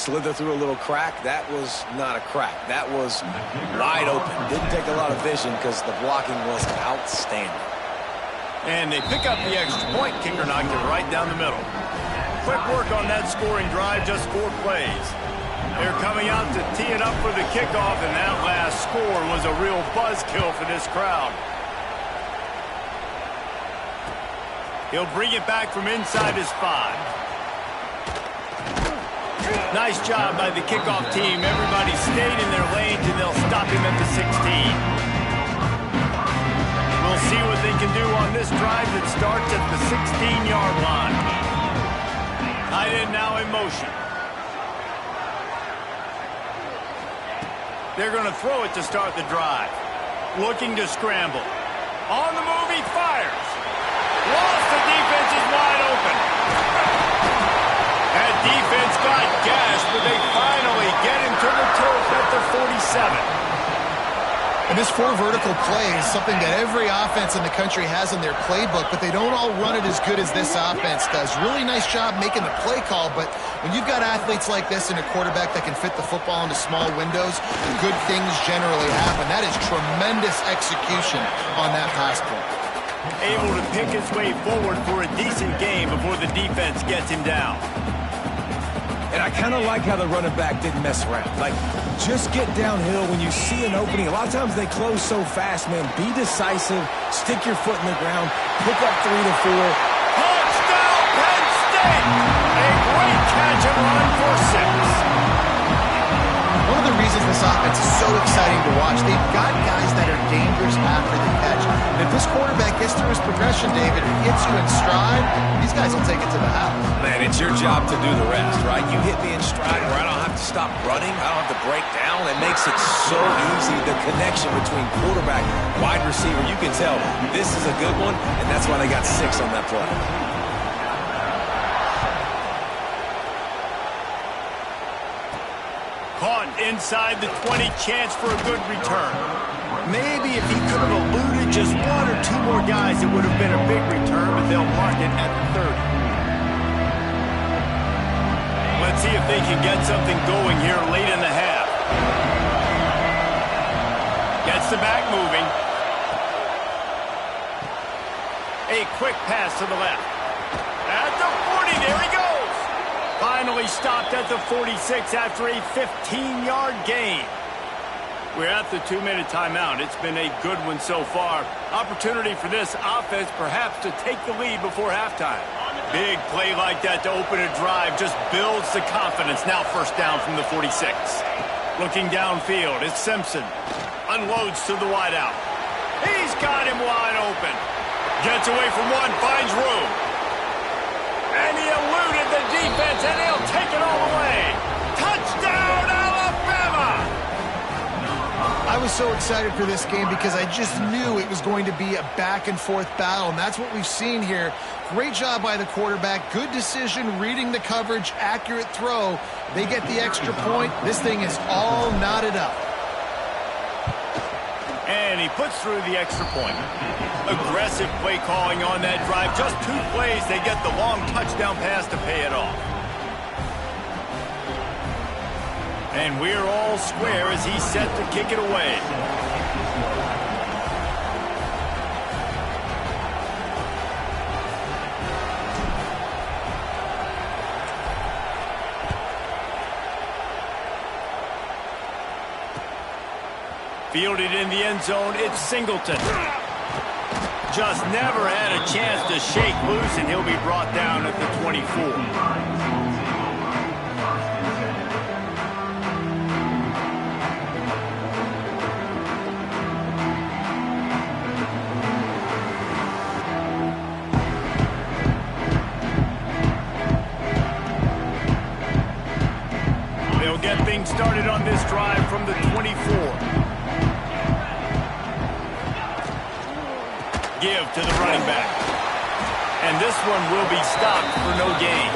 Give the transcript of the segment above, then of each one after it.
slither through a little crack. That was not a crack. That was wide open. Didn't take a lot of vision because the blocking was outstanding. And they pick up the extra point. Kicker knocked it right down the middle. Quick work on that scoring drive, just 4 plays. They're coming out to tee it up for the kickoff, and that last score was a real buzzkill for this crowd. He'll bring it back from inside his 5. Nice job by the kickoff team. Everybody stayed in their lanes, and they'll stop him at the 16. We'll see what they can do on this drive that starts at the 16-yard line. Tight end now in motion. They're going to throw it to start the drive. Looking to scramble. On the move, he fires. Lost, the defense is wide open. That defense got gashed, but they finally get him to the turf at the 47. And this 4 vertical play is something that every offense in the country has in their playbook, but they don't all run it as good as this offense does. Really nice job making the play call, but when you've got athletes like this and a quarterback that can fit the football into small windows, good things generally happen. That is tremendous execution on that pass play. Able to pick his way forward for a decent game before the defense gets him down. And I kind of like how the running back didn't mess around. Like, just get downhill when you see an opening. A lot of times they close so fast, man. Be decisive. Stick your foot in the ground. Pick up 3 to 4. Touchdown, Penn State! A great catch and run for 6. One of the reasons this offense is so exciting to watch, they've got guys that are dangerous after the catch. And if this quarterback gets through his progression, David, and hits you in stride, these guys will take it to the house. Man, it's your job to do the rest, right? You hit me in stride where I don't have to stop running. I don't have to break down. It makes it so easy. The connection between quarterback, wide receiver, you can tell this is a good one, and that's why they got 6 on that play. Caught inside the 20, chance for a good return. Maybe if he could have eluded just 1 or 2 more guys, it would have been a big return, but they'll mark it at the 30. Let's see if they can get something going here late in the half. Gets the back moving. A quick pass to the left. At the 40, there he goes. Finally stopped at the 46 after a 15-yard gain. We're at the 2-minute timeout. It's been a good one so far. Opportunity for this offense perhaps to take the lead before halftime. Big play like that to open a drive just builds the confidence. Now first down from the 46. Looking downfield, it's Simpson. Unloads to the wideout. He's got him wide open. Gets away from one, finds room. And he eluded the defense, and he'll take it all the way. Touchdown, Alabama! I was so excited for this game because I just knew it was going to be a back-and-forth battle, and that's what we've seen here. Great job by the quarterback. Good decision, reading the coverage, accurate throw. They get the extra point. This thing is all knotted up. And he puts through the extra point. Aggressive play calling on that drive. Just 2 plays, they get the long touchdown pass to pay it off. And we're all square as he's set to kick it away. Fielded in the end zone, it's Singleton. Just never had a chance to shake loose, and he'll be brought down at the 24. They'll get things started on this drive from the 24. Give to the running back. And this one will be stopped for no gain.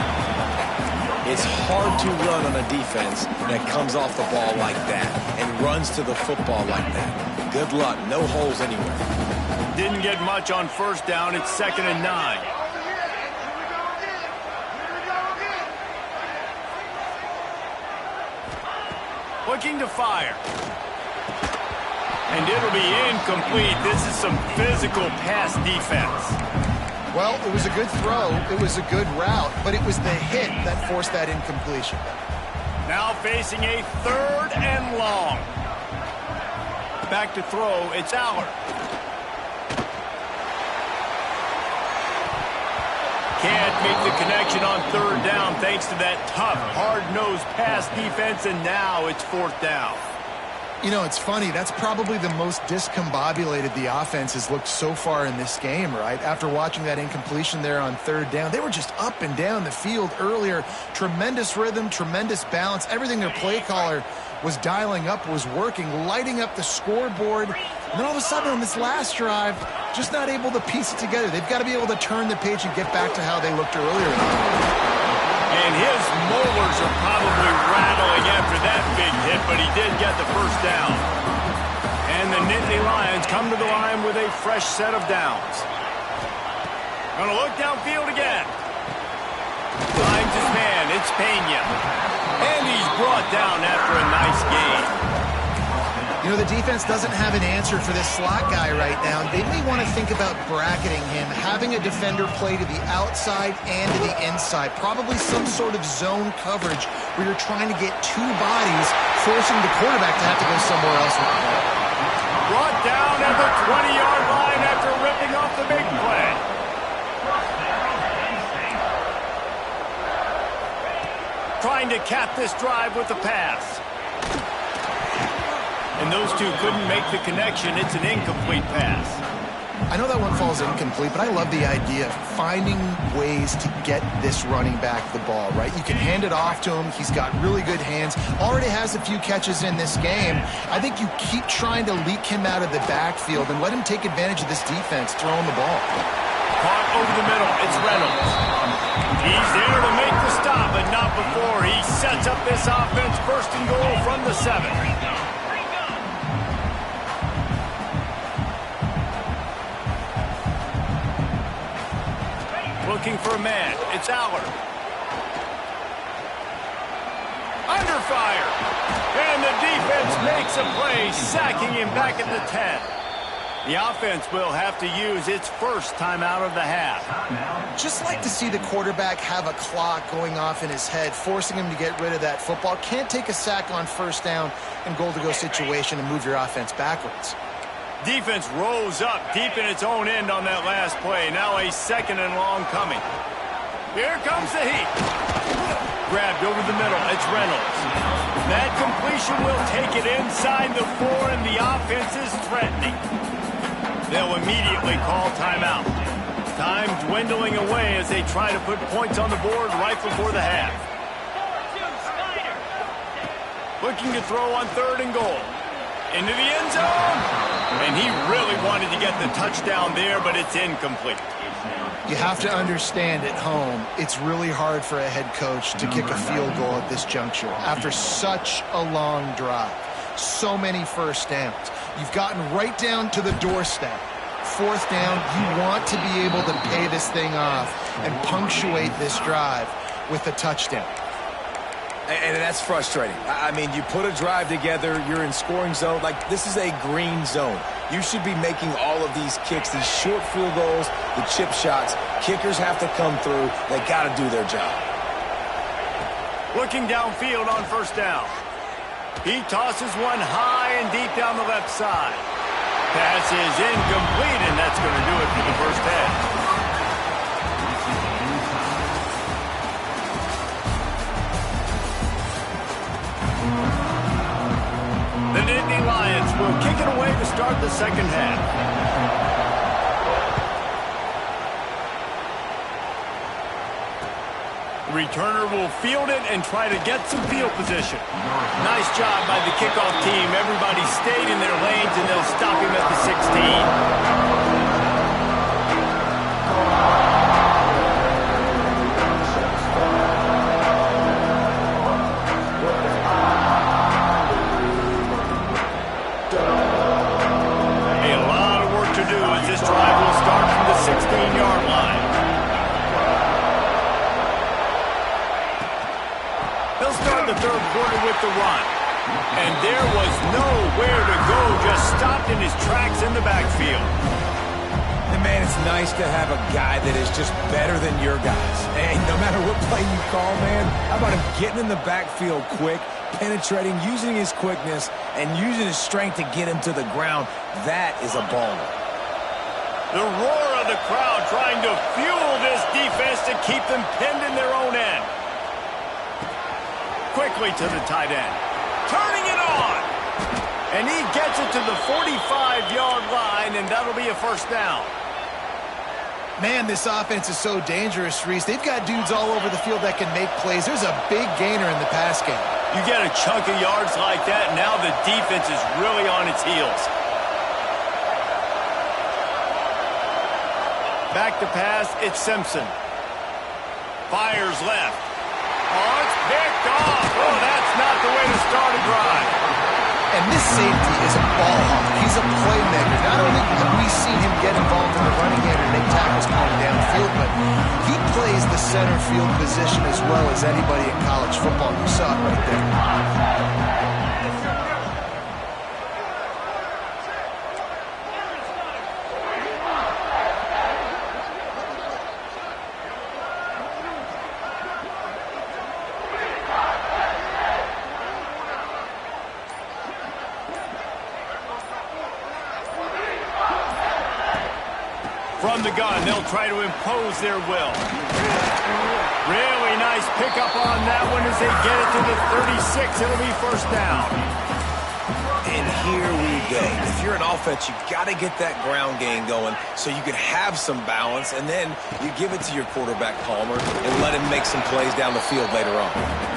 It's hard to run on a defense that comes off the ball like that and runs to the football like that. Good luck. No holes anywhere. Didn't get much on first down. It's 2nd and 9. Looking to fire. And it'll be incomplete. This is some physical pass defense. Well, it was a good throw. It was a good route, but it was the hit that forced that incompletion. Now facing a 3rd and long. Back to throw, it's Aller. Can't make the connection on 3rd down thanks to that tough, hard-nosed pass defense, and now it's 4th down. You know, it's funny. That's probably the most discombobulated the offense has looked so far in this game, right? After watching that incompletion there on 3rd down, they were just up and down the field earlier. Tremendous rhythm, tremendous balance. Everything their play caller was dialing up was working, lighting up the scoreboard. And then all of a sudden on this last drive, just not able to piece it together. They've got to be able to turn the page and get back to how they looked earlier in the game. And his molars are probably rattling after that big hit, but he did get the 1st down. And the Nittany Lions come to the line with a fresh set of downs. Gonna look downfield again. Finds his man, it's Pena. And he's brought down after a nice gain. You know, the defense doesn't have an answer for this slot guy right now. They may want to think about bracketing him, having a defender play to the outside and to the inside. Probably some sort of zone coverage where you're trying to get 2 bodies, forcing the quarterback to have to go somewhere else with the ball. Brought down at the 20-yard line after ripping off the big play. Trying to cap this drive with the pass. And those two couldn't make the connection. It's an incomplete pass. I know that one falls incomplete, but I love the idea of finding ways to get this running back the ball, right? You can hand it off to him. He's got really good hands. Already has a few catches in this game. I think you keep trying to leak him out of the backfield and let him take advantage of this defense throwing the ball. Caught over the middle. It's Reynolds. He's there to make the stop, but not before he sets up this offense. 1st and goal from the 7. Looking for a man. It's Aller. Under fire. And the defense makes a play, sacking him back at the 10. The offense will have to use its 1st timeout of the half. Just like to see the quarterback have a clock going off in his head, forcing him to get rid of that football. Can't take a sack on 1st down and goal-to-go situation and move your offense backwards. Defense rose up deep in its own end on that last play. Now a 2nd and long coming. Here comes the heat. Grabbed over the middle. It's Reynolds. That completion will take it inside the 4, and the offense is threatening. They'll immediately call timeout. Time dwindling away as they try to put points on the board right before the half. Looking to throw on 3rd and goal. Into the end zone. And he really wanted to get the touchdown there, but it's incomplete. You have to understand at home, it's really hard for a head coach to kick a field goal at this juncture after such a long drive. So many 1st downs. You've gotten right down to the doorstep. 4th down, you want to be able to pay this thing off and punctuate this drive with a touchdown. And that's frustrating. I mean, you put a drive together, you're in scoring zone. Like, this is a green zone. You should be making all of these kicks, these short field goals, the chip shots. Kickers have to come through. They got to do their job. Looking downfield on 1st down. He tosses one high and deep down the left side. Pass is incomplete, and that's going to do it for the 1st half. The Nittany Lions will kick it away to start the 2nd half. The returner will field it and try to get some field position. Nice job by the kickoff team. Everybody stayed in their lanes, and they'll stop him at the 16. This drive will start from the 16-yard line. They'll start the 3rd quarter with the run. And there was nowhere to go, just stopped in his tracks in the backfield. And man, it's nice to have a guy that is just better than your guys. And no matter what play you call, man, how about him getting in the backfield quick, penetrating, using his quickness, and using his strength to get him to the ground. That is a baller. The roar of the crowd trying to fuel this defense to keep them pinned in their own end. Quickly to the tight end. Turning it on. And he gets it to the 45-yard line, and that'll be a first down. Man, this offense is so dangerous, Reese. They've got dudes all over the field that can make plays. There's a big gainer in the pass game. You get a chunk of yards like that, now the defense is really on its heels. Back to pass, it's Simpson. Fires left. Oh, it's picked off. Oh, that's not the way to start a drive. And this safety is a ball hawk. He's a playmaker. Not only have we seen him get involved in the running game and make tackles coming downfield, but he plays the center field position as well as anybody in college football. You saw it right there. From the gun, they'll try to impose their will. Really nice pickup on that one as they get it to the 36. It'll be first down. And here we go. If you're an offense, you've got to get that ground game going so you can have some balance, and then you give it to your quarterback, Palmer, and let him make some plays down the field later on.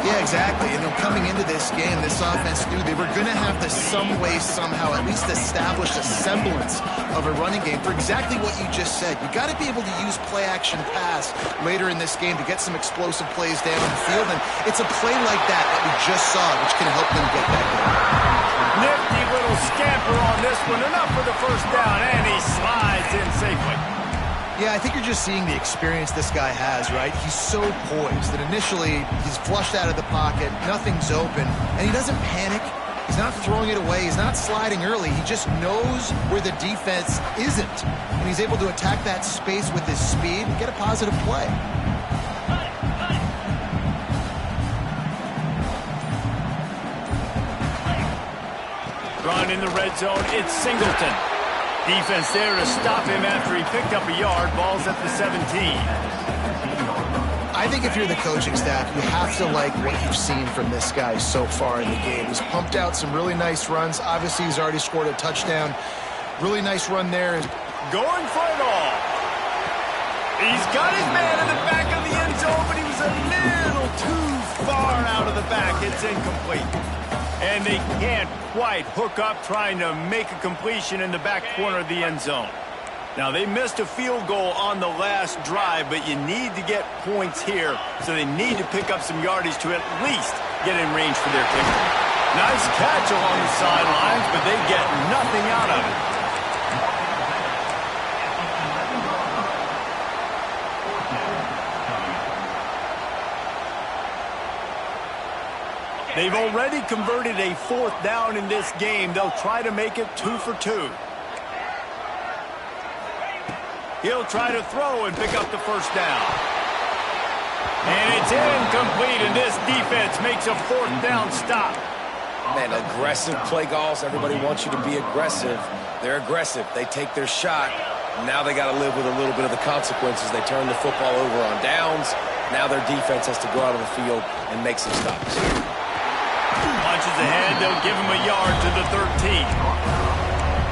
Yeah, exactly. And coming into this game, this offense knew they were going to have to some way, somehow, at least establish a semblance of a running game for exactly what you just said. You got to be able to use play-action pass later in this game to get some explosive plays down the field, and it's a play like that we just saw, which can help them get that going. Nifty little scamper on this one. Enough for the first down, and he slides in safely. Yeah, I think you're just seeing the experience this guy has, right? He's so poised that initially he's flushed out of the pocket, nothing's open, and he doesn't panic. He's not throwing it away. He's not sliding early. He just knows where the defense isn't, and he's able to attack that space with his speed and get a positive play. Run in the red zone, it's Singleton. Defense there to stop him after he picked up a yard. Ball's at the 17. I think if you're the coaching staff, you have to like what you've seen from this guy so far in the game. He's pumped out some really nice runs. Obviously, he's already scored a touchdown. Really nice run there. Going for it all. He's got his man in the back of the end zone, but he was a little too far out of the back. It's incomplete. And they can't quite hook up trying to make a completion in the back corner of the end zone. Now, they missed a field goal on the last drive, but you need to get points here, so they need to pick up some yardage to at least get in range for their kicker. Nice catch along the sidelines, but they get nothing out of it. They've already converted a fourth down in this game. They'll try to make it 2 for 2. He'll try to throw and pick up the first down. And it's incomplete, and this defense makes a fourth down stop. Man, aggressive play calls. Everybody wants you to be aggressive. They're aggressive. They take their shot. Now they got to live with a little bit of the consequences. They turn the football over on downs. Now their defense has to go out on the field and make some stops. Punches ahead, they'll give him a yard to the 13.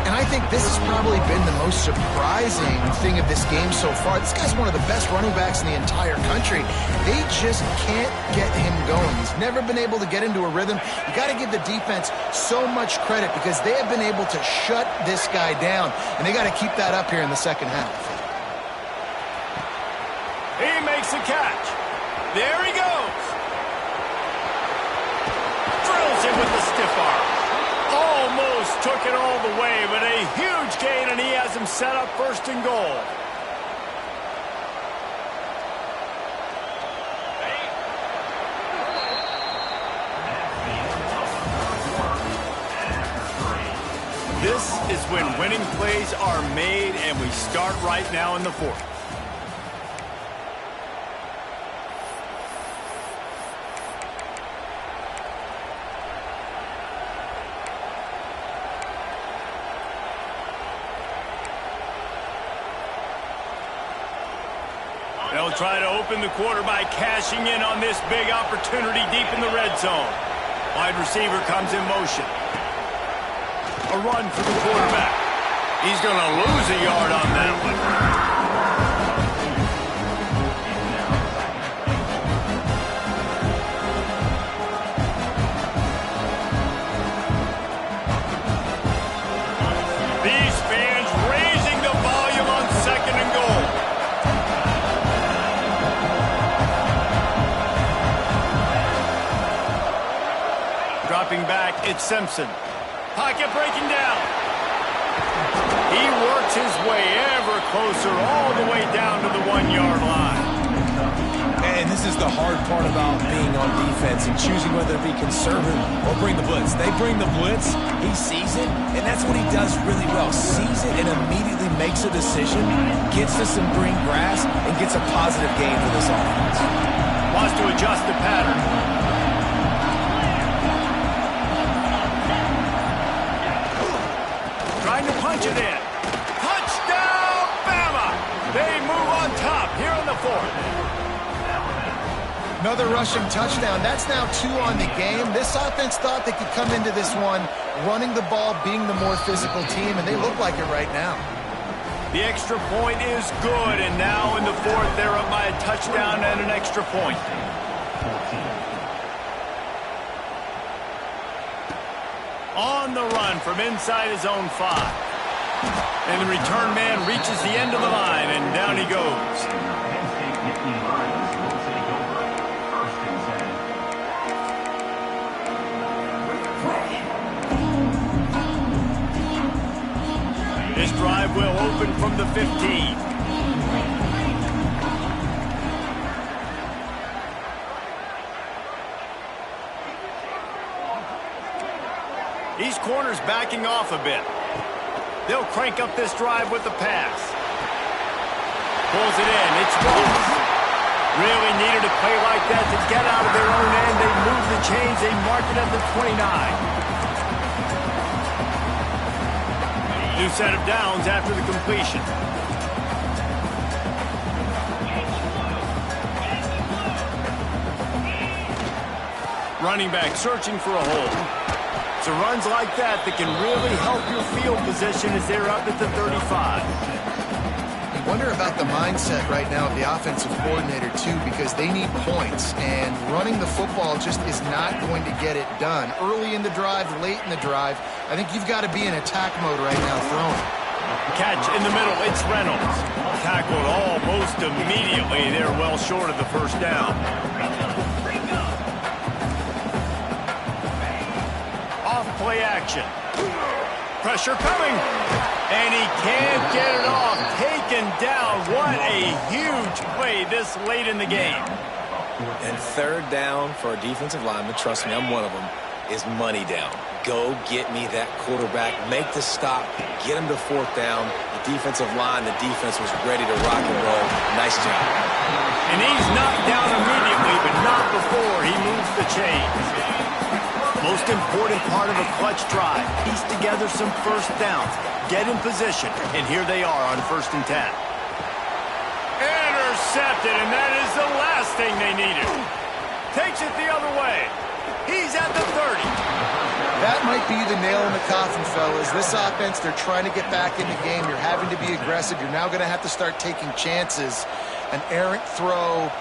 And I think this has probably been the most surprising thing of this game so far. This guy's one of the best running backs in the entire country. They just can't get him going. He's never been able to get into a rhythm. You got to give the defense so much credit because they have been able to shut this guy down, and they got to keep that up here in the second half. He makes a catch. There he goes. Drills him with the stiff arm. Almost took it all the way, but a huge gain, and he has him set up first and goal. This is when winning plays are made, and we start right now in the fourth. They'll try to open the quarter by cashing in on this big opportunity deep in the red zone. Wide receiver comes in motion. A run for the quarterback. He's going to lose a yard on that one. These fans raising the volume on 2nd and goal. Dropping back, it's Simpson. Pocket breaking down. He works his way ever closer all the way down to the 1-yard line. And this is the hard part about being on defense and choosing whether to be conservative or bring the blitz. They bring the blitz, he sees it, and that's what he does really well. Sees it and immediately makes a decision, gets to some green grass, and gets a positive gain for this offense. Wants to adjust the pattern. Trying to punch it in. Touchdown, Bama! They move on top here in the fourth. Another rushing touchdown. That's now 2 on the game. This offense thought they could come into this one running the ball, being the more physical team, and they look like it right now. The extra point is good, and now in the fourth, they're up by a touchdown and an extra point. On the run from inside his own 5. And the return man reaches the end of the line, and down he goes. This drive will open from the 15. These corners backing off a bit. They'll crank up this drive with the pass. Pulls it in. It's Ross. Really needed a play like that to get out of their own end. They move the chains. They mark it at the 29. New set of downs after the completion. Running back searching for a hole. So runs like that can really help your field position as they're up at the 35. I wonder about the mindset right now of the offensive coordinator, too, because they need points, and running the football just is not going to get it done. Early in the drive, late in the drive, I think you've got to be in attack mode right now throwing. Catch in the middle, it's Reynolds. Tackled almost immediately. They're well short of the first down. Play action. Pressure coming. And he can't get it off. Taken down. What a huge play this late in the game. And 3rd down for a defensive lineman, trust me, I'm one of them, is money down. Go get me that quarterback. Make the stop. Get him to 4th down. The defensive line, the defense was ready to rock and roll. Nice job. And he's knocked down immediately, but not before he moves the chains. Most important part of a clutch drive. Piece together some first downs. Get in position. And here they are on 1st and 10. Intercepted, and that is the last thing they needed. Takes it the other way. He's at the 30. That might be the nail in the coffin, fellas. This offense, they're trying to get back in the game. You're having to be aggressive. You're now going to have to start taking chances. An errant throw.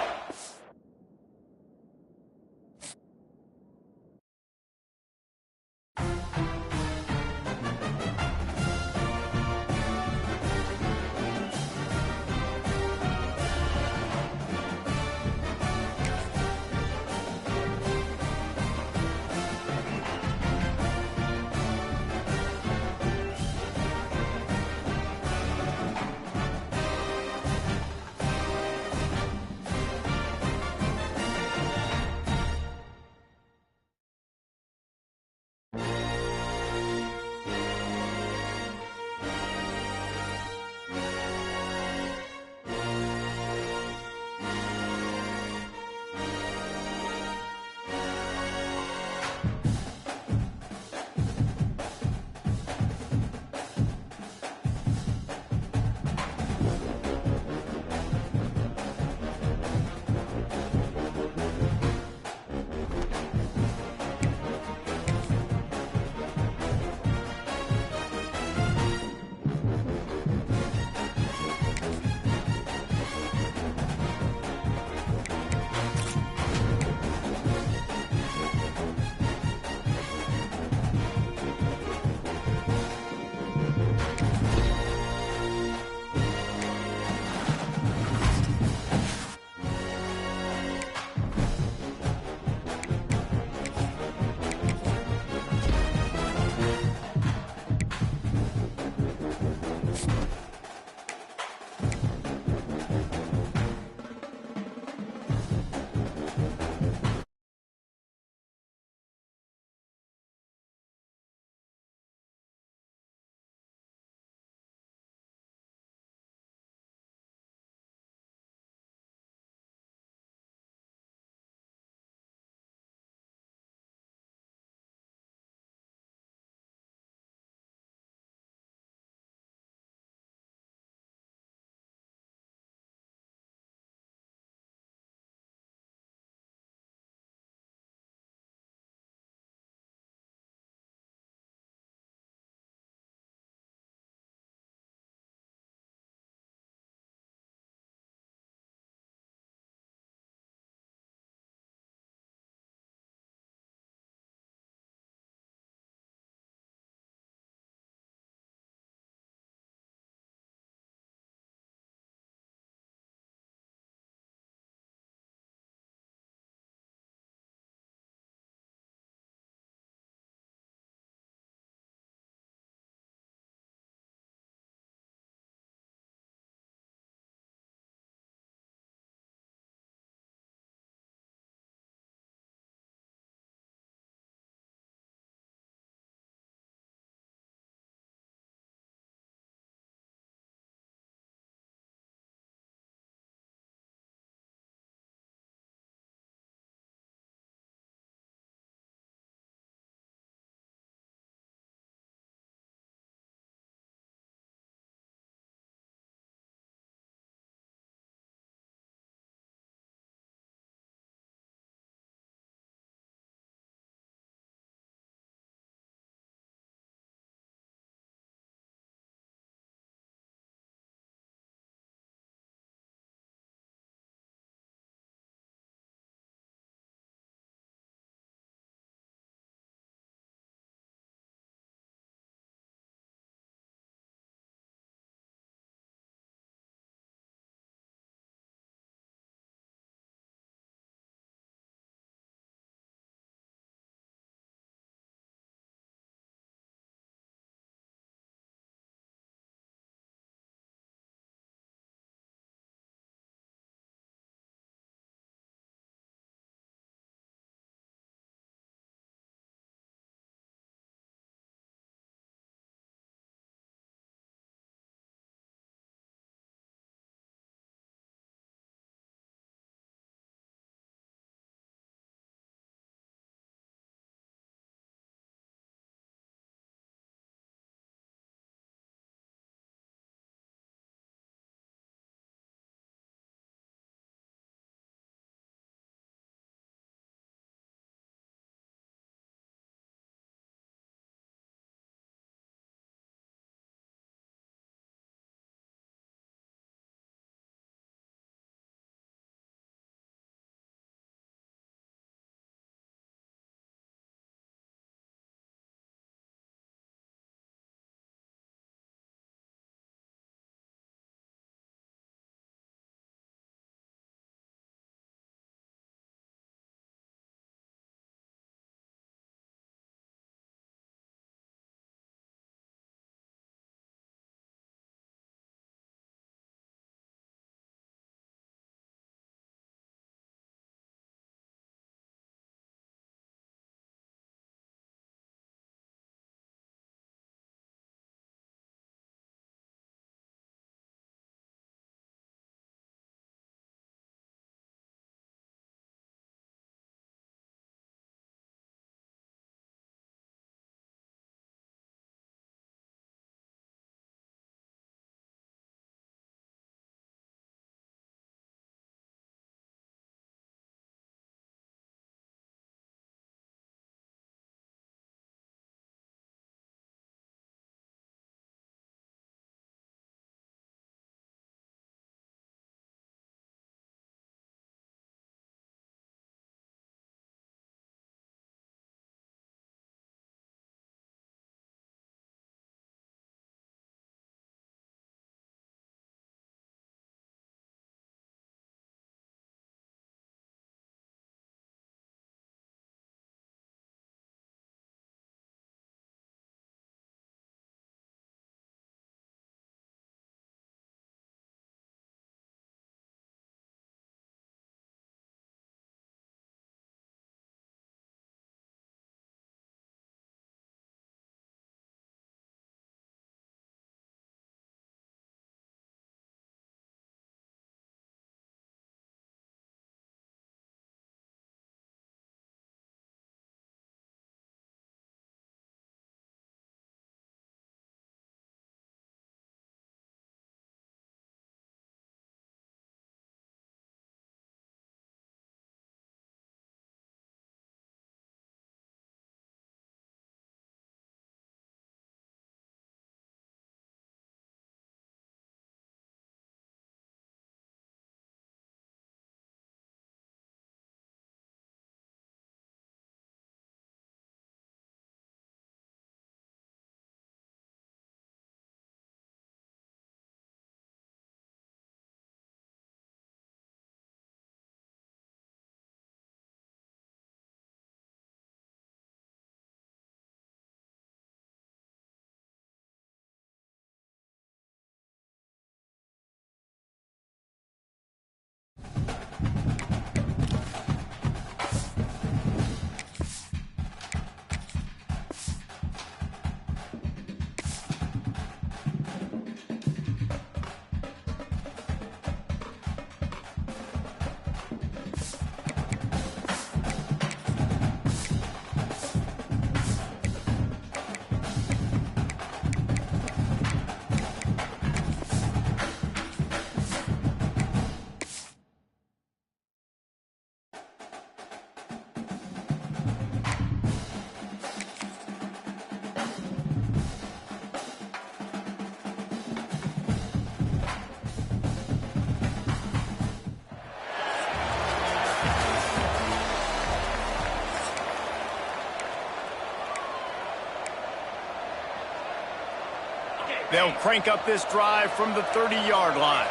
They'll crank up this drive from the 30-yard line.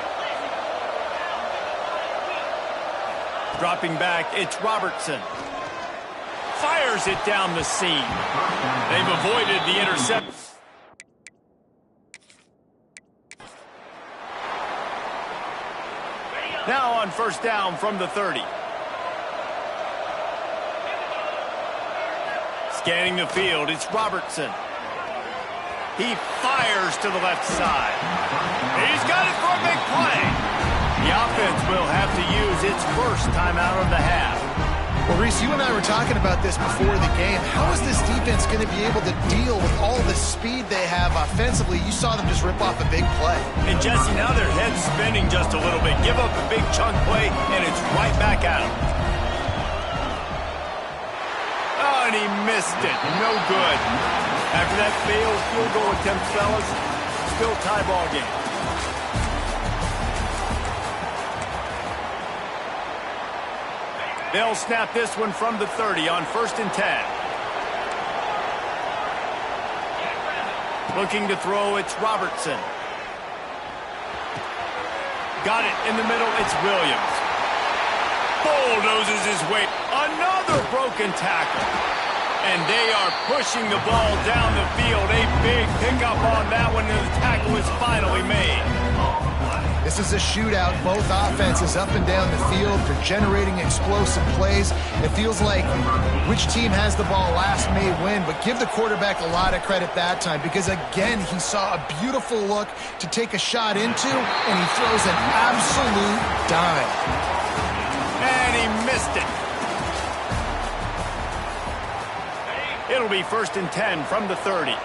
Dropping back, it's Robertson. Fires it down the seam. They've avoided the interception. Now on first down from the 30. Scanning the field, it's Robertson. He fires to the left side. He's got it for a big play. The offense will have to use its first timeout of the half. Well, Reese, you and I were talking about this before the game. How is this defense going to be able to deal with all the speed they have offensively? You saw them just rip off a big play. And, Jesse, now their head's spinning just a little bit. Give up a big chunk play, and it's right back at him. Oh, and he missed it. No good. After that failed field goal attempt, fellas, still tie ball game. They'll snap this one from the 30 on 1st and 10. Looking to throw, it's Robertson. Got it in the middle, it's Williams. Bulldozes his way. Another broken tackle. And they are pushing the ball down the field. A big pickup on that one, and the tackle is finally made. This is a shootout. Both offenses up and down the field. They're generating explosive plays. It feels like which team has the ball last may win, but give the quarterback a lot of credit that time because, again, he saw a beautiful look to take a shot into, and he throws an absolute dime. And he missed it. It'll be 1st and 10 from the 30.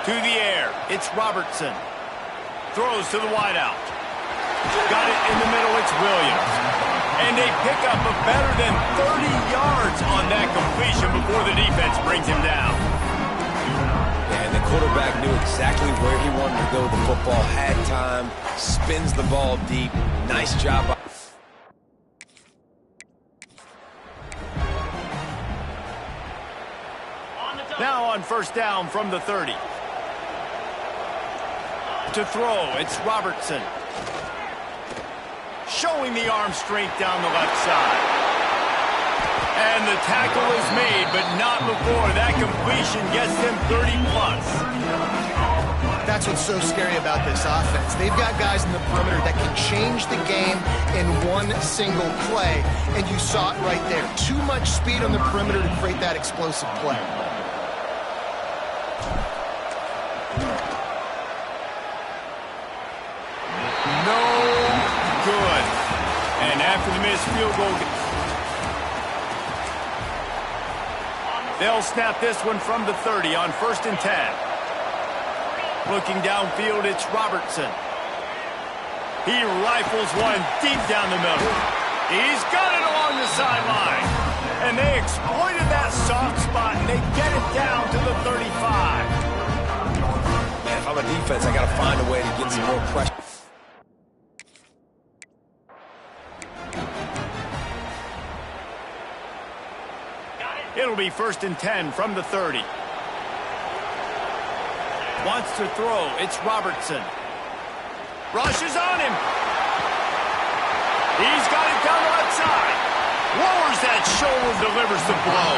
To the air, it's Robertson. Throws to the wideout. Got it in the middle, it's Williams. And they pick up a better than 30 yards on that completion before the defense brings him down. And the quarterback knew exactly where he wanted to go with the football, had time, spins the ball deep. Nice job. Now on 1st down from the 30. To throw, it's Robertson. Showing the arm strength down the left side. And the tackle is made, but not before that completion gets them 30-plus. That's what's so scary about this offense. They've got guys in the perimeter that can change the game in one single play, and you saw it right there. Too much speed on the perimeter to create that explosive play. After the missed field goal, they'll snap this one from the 30 on 1st and 10. Looking downfield, it's Robertson. He rifles one deep down the middle. He's got it along the sideline. And they exploited that soft spot, and they get it down to the 35. Man, if I'm a defense, I got to find a way to get some more pressure. It'll be 1st and 10 from the 30. Wants to throw. It's Robertson. Rushes on him. He's got it down the left side. Lowers that shoulder, delivers the blow.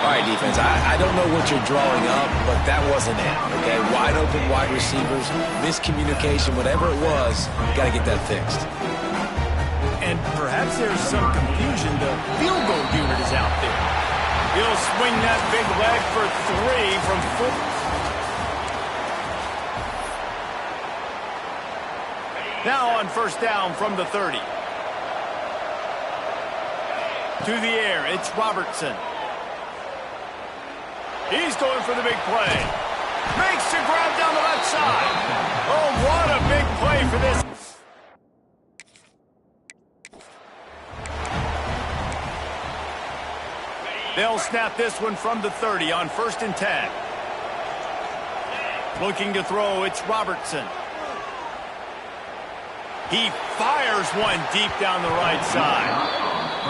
All right, defense, I don't know what you're drawing up, but that wasn't it, okay? Wide open wide receivers, miscommunication, whatever it was, got to get that fixed. And perhaps there's some confusion. The field goal unit is out there. He'll swing that big leg for 3 from 4. Now on 1st down from the 30. To the air, it's Robertson. He's going for the big play. Makes the grab down the left side. Oh, what a big play for this. They'll snap this one from the 30 on 1st and 10. Looking to throw, it's Robertson. He fires one deep down the right side.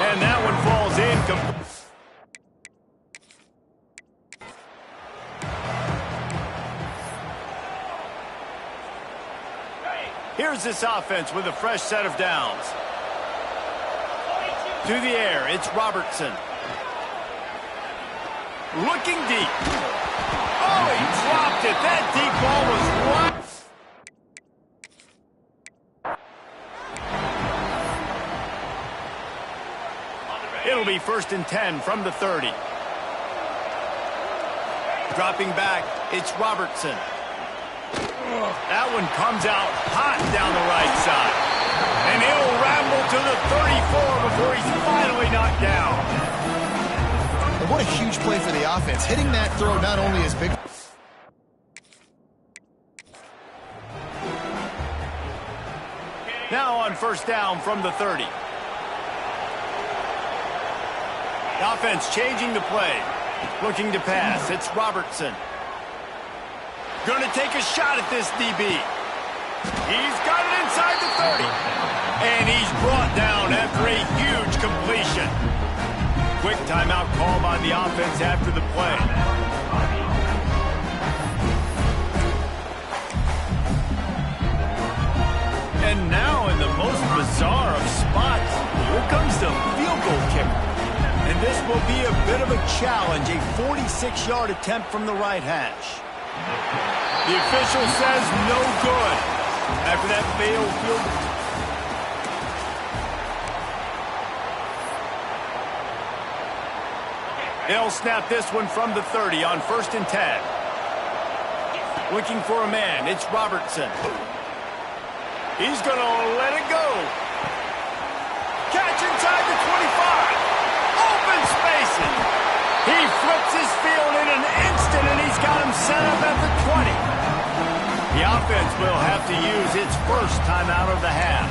And that one falls in. Here's this offense with a fresh set of downs. To the air, it's Robertson. Looking deep. Oh, he dropped it. That deep ball was right. It'll be 1st and 10 from the 30. Dropping back, it's Robertson. That one comes out hot down the right side. And he'll ramble to the 34 before he's finally knocked down. And what a huge play for the offense. Hitting that throw not only is big. Now on 1st down from the 30. The offense changing the play. Looking to pass. It's Robertson. Going to take a shot at this DB. He's got it inside the 30. And he's brought down after a huge completion. Quick timeout call by the offense after the play. And now in the most bizarre of spots, here comes the field goal kicker. And this will be a bit of a challenge, a 46-yard attempt from the right hash. The official says no good after that failed field goal. They'll snap this one from the 30 on 1st and 10. Looking for a man, it's Robertson. He's going to let it go. Catch inside the 25. Open spaces. He flips his field in an instant, and he's got him set up at the 20. The offense will have to use its first timeout of the half.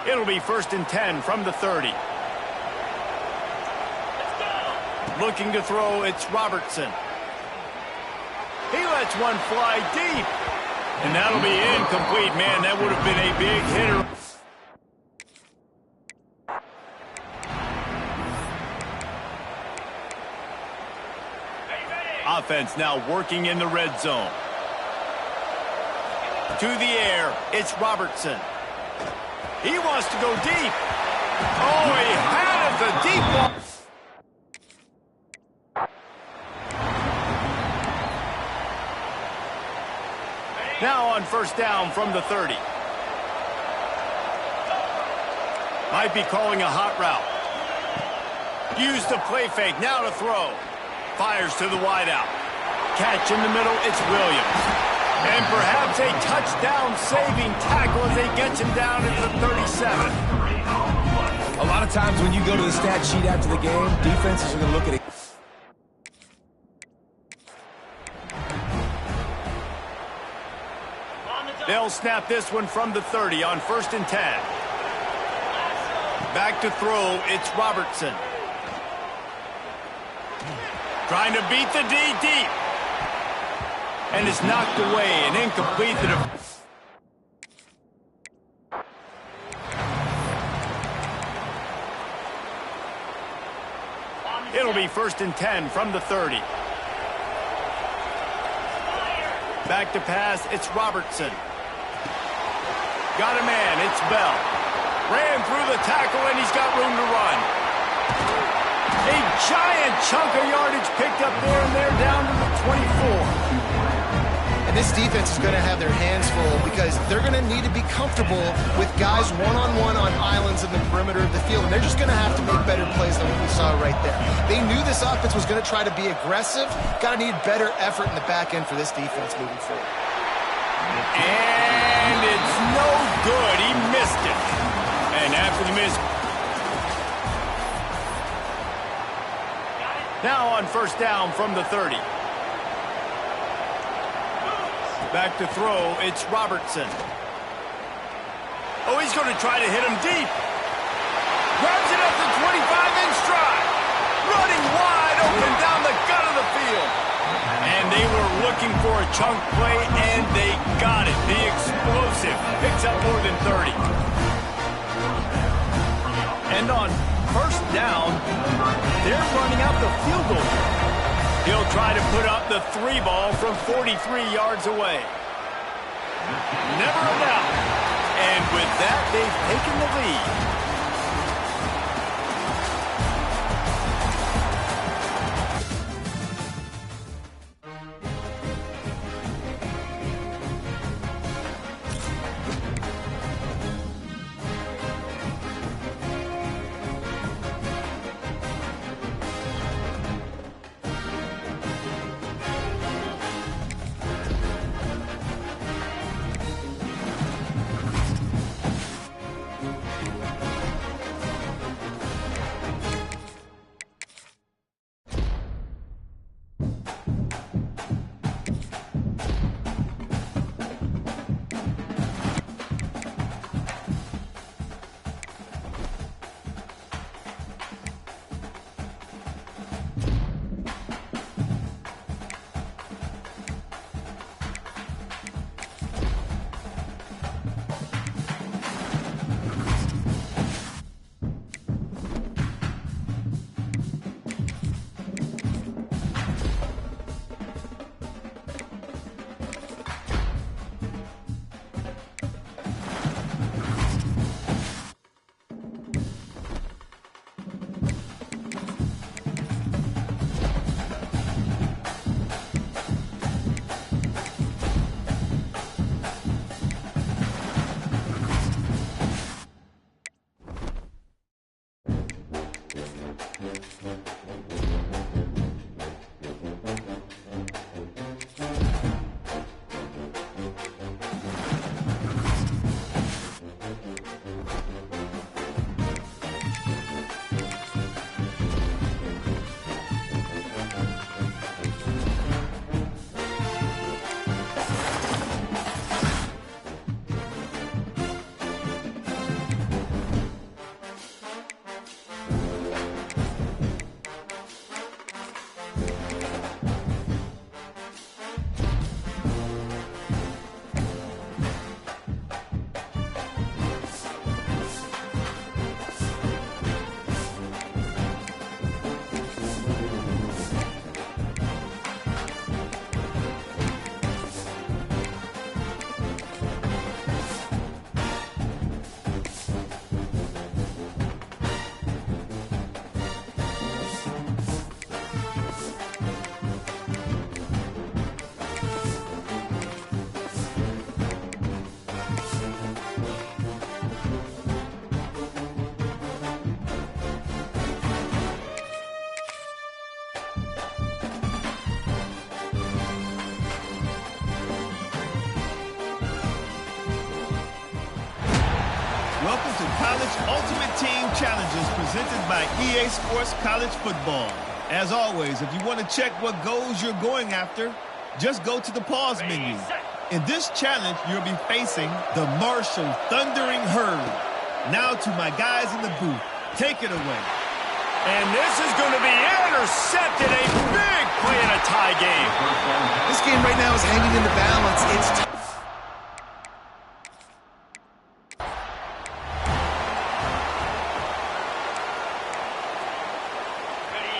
It'll be 1st and 10 from the 30. Looking to throw, it's Robertson. He lets one fly deep. And that'll be incomplete, man. That would have been a big hitter. Offense now working in the red zone. To the air, it's Robertson. He wants to go deep. Oh, he had it, the deep ball. Now on 1st down from the 30. Might be calling a hot route. Use the play fake, now to throw. Fires to the wideout. Catch in the middle, it's Williams. And perhaps a touchdown-saving tackle as they get him down into the 37. A lot of times when you go to the stat sheet after the game, defenses are going to look at it. They'll snap this one from the 30 on 1st and 10. Back to throw, it's Robertson. Trying to beat the D deep. And it's knocked away and incomplete. It'll be 1st and 10 from the 30. Back to pass, it's Robertson. Got a man, it's Bell. Ran through the tackle and he's got room to run. A giant chunk of yardage picked up there, and they're down to the 24. And this defense is going to have their hands full because they're going to need to be comfortable with guys one-on-one on islands in the perimeter of the field. And they're just going to have to make better plays than what we saw right there. They knew this offense was going to try to be aggressive. Got to need better effort in the back end for this defense moving forward. And it's no good. He missed it. And after the miss... Now on 1st down from the 30. Back to throw, it's Robertson. Oh, he's going to try to hit him deep. Grabs it up to 25 in stride. Running wide open down the gut of the field. And they were looking for a chunk play, and they got it. The explosive picks up more than 30. And on 1st down, they're running out the field goal. He'll try to put up the 3 ball from 43 yards away. Never a doubt. And with that, they've taken the lead. Welcome to College Ultimate Team Challenges presented by EA Sports College Football. As always, if you want to check what goals you're going after, just go to the pause menu. In this challenge, you'll be facing the Marshall Thundering Herd. Now to my guys in the booth. Take it away. And this is going to be intercepted. A big play in a tie game. This game right now is hanging in the balance. It's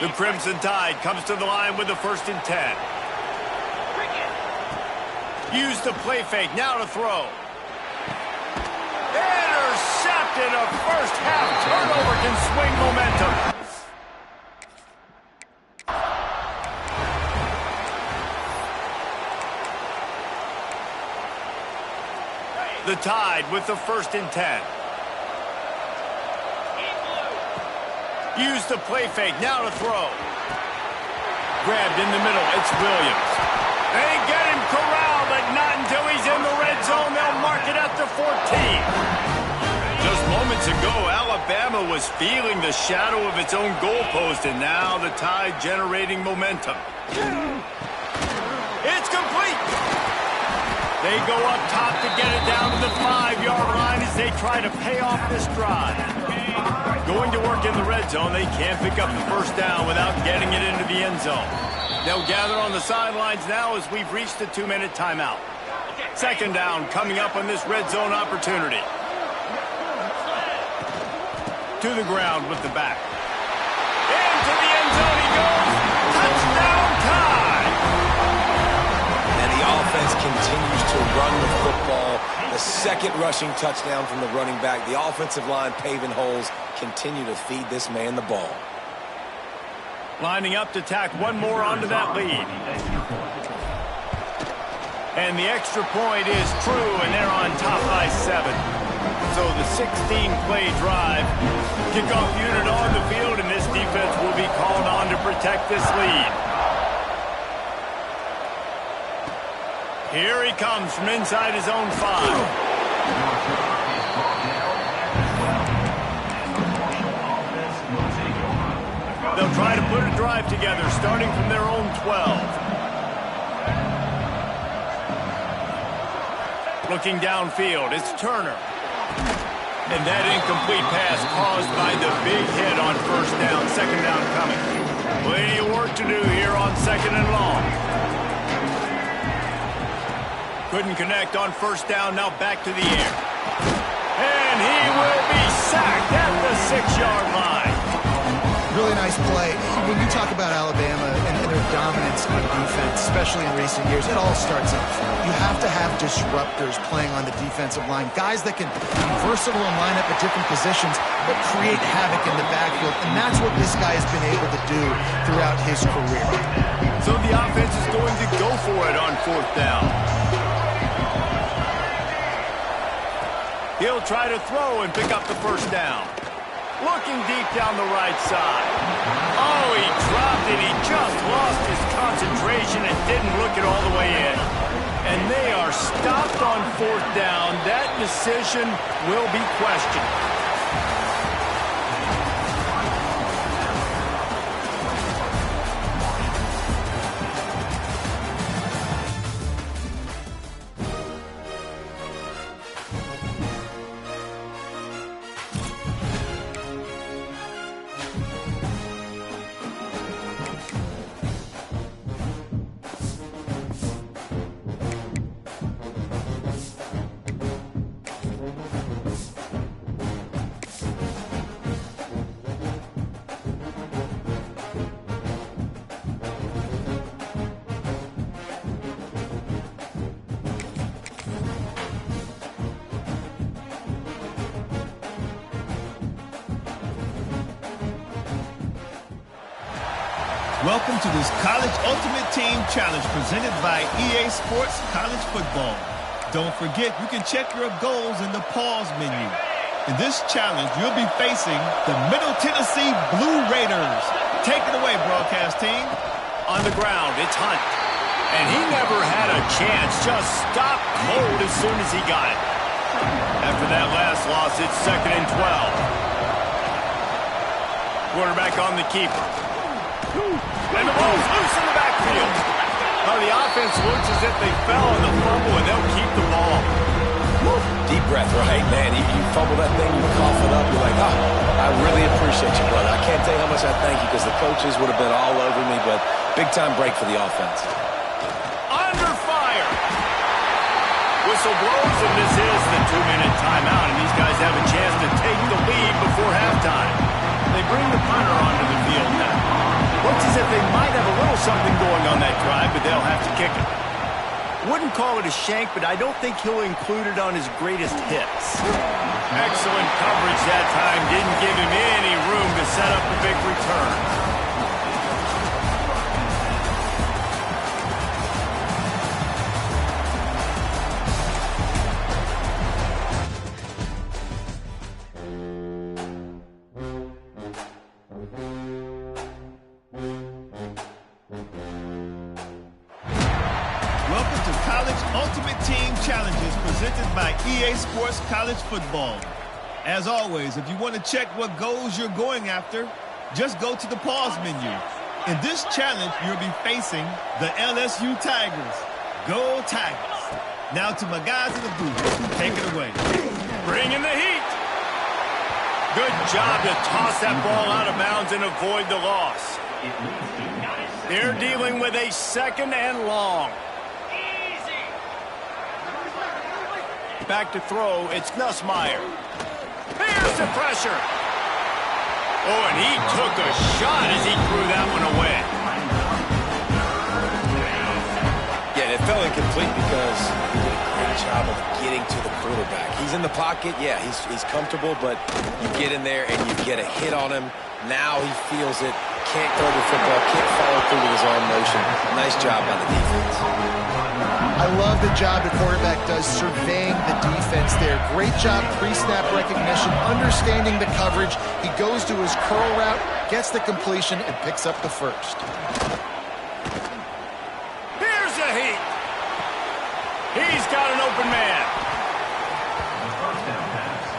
The Crimson Tide comes to the line with the 1st and 10. Use the play fake, now to throw. Intercepted, a first half turnover can swing momentum. The Tide with the 1st and 10. Use the play fake, now to throw. Grabbed in the middle, it's Williams. They get him corralled, but not until he's in the red zone. They'll mark it at the 14. Just moments ago, Alabama was feeling the shadow of its own goalpost, and now the Tide generating momentum. It's complete. They go up top to get it down to the 5-yard line as they try to pay off this drive. Going to work in the red zone, they can't pick up the 1st down without getting it into the end zone. They'll gather on the sidelines now as we've reached the 2-minute timeout. 2nd down coming up on this red zone opportunity. To the ground with the back. Into the end zone he goes. Touchdown, Tide! defense continues to run the football. The second rushing touchdown from the running back. The offensive line paving holes. Continue to feed this man the ball. Lining up to tack one more onto that lead. And the extra point is true, and they're on top by 7. So the 16-play drive. Kickoff unit on the field, and this defense will be called on to protect this lead. Here he comes from inside his own 5. They'll try to put a drive together, starting from their own 12. Looking downfield, it's Turner. And that incomplete pass caused by the big hit on first down, second down coming. Plenty of work to do here on second and long. Couldn't connect on first down, now back to the air. And he will be sacked at the 6-yard line. Really nice play. When you talk about Alabama and their dominance on defense, especially in recent years, it all starts up front. You have to have disruptors playing on the defensive line, guys that can be versatile and line up at different positions, but create havoc in the backfield, and that's what this guy has been able to do throughout his career. So the offense is going to go for it on fourth down. He'll try to throw and pick up the first down. Looking deep down the right side. Oh, he dropped it. He just lost his concentration and didn't look it all the way in. And they are stopped on fourth down. That decision will be questioned. Welcome to this College Ultimate Team Challenge presented by EA Sports College Football. Don't forget, you can check your goals in the pause menu. In this challenge, you'll be facing the Middle Tennessee Blue Raiders. Take it away, broadcast team. On the ground, it's Hunt. And he never had a chance, just stopped cold as soon as he got it. After that last loss, it's 2nd and 12. Quarterback on the keeper. And the ball's loose in the backfield. Now the offense looks as if they fell on the fumble, and they'll keep the ball. Deep breath, right? Man, you fumble that thing, you cough it up, you're like, oh, I really appreciate you, brother. I can't tell you how much I thank you because the coaches would have been all over me, but big-time break for the offense. Under fire. Whistle blows, and this is the 2-minute timeout, and these guys have a chance to take the lead before halftime. They bring the punter onto the field now. Looks as if they might have a little something going on that drive, but they'll have to kick it. Wouldn't call it a shank, but I don't think he'll include it on his greatest hits. Excellent coverage that time. Didn't give him any room to set up a big return. EA Sports College Football. As always, if you want to check what goals you're going after, just go to the pause menu. In this challenge, you'll be facing the LSU Tigers. Go Tigers. Now to my guys in the booth. Take it away. Bring in the heat. Good job to toss that ball out of bounds and avoid the loss. They're dealing with a 2nd and long. Back to throw, it's Nussmeier. Here's the pressure. Oh, and he took a shot as he threw that one away. Yeah, fell incomplete because he did a great job of getting to the quarterback. He's in the pocket, yeah, he's comfortable, but you get in there and you get a hit on him. Now he feels it, can't throw the football, can't follow through with his own motion. Nice job by the defense. I love the job the quarterback does surveying the defense there. Great job pre-snap recognition, understanding the coverage. He goes to his curl route, gets the completion, and picks up the first. Here's a heat. He's got an open man.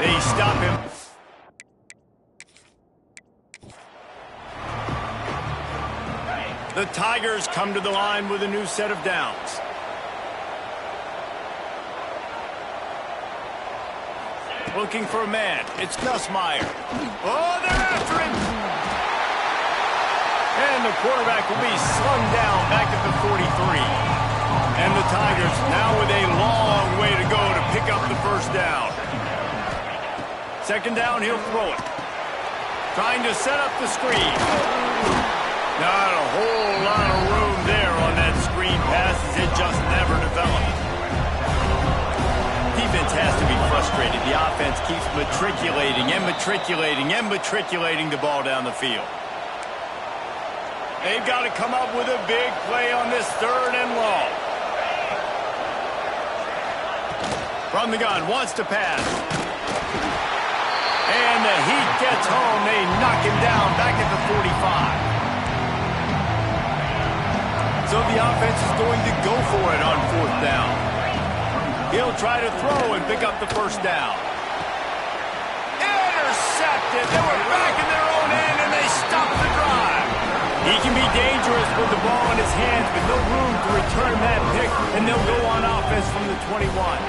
They stop him. The Tigers come to the line with a new set of downs. Looking for a man. It's Nussmeier. Oh, they're after him. And the quarterback will be slung down back at the 43. And the Tigers now with a long way to go to pick up the first down. Second down, he'll throw it. Trying to set up the screen. Not a whole lot of room there on that screen pass as it just never developed. Defense has to be frustrated. The offense keeps matriculating and matriculating and matriculating the ball down the field. They've got to come up with a big play on this third and long. From the gun, wants to pass. And the heat gets home. They knock him down back at the 45. So the offense is going to go for it on fourth down. He'll try to throw and pick up the first down. Intercepted. They were back in their own end, and they stopped the drive. He can be dangerous with the ball in his hands, but no room to return that pick, and they'll go on offense from the 21.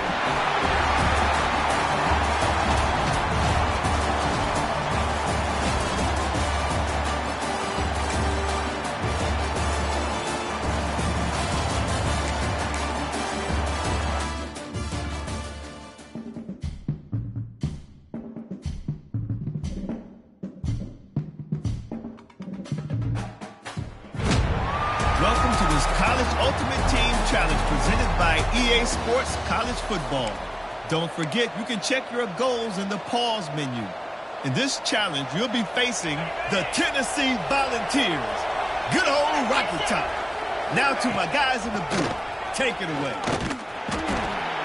Welcome to this College Ultimate Team Challenge presented by EA Sports College Football. Don't forget, you can check your goals in the pause menu. In this challenge, you'll be facing the Tennessee Volunteers. Good old Rocky Top. Now to my guys in the booth. Take it away.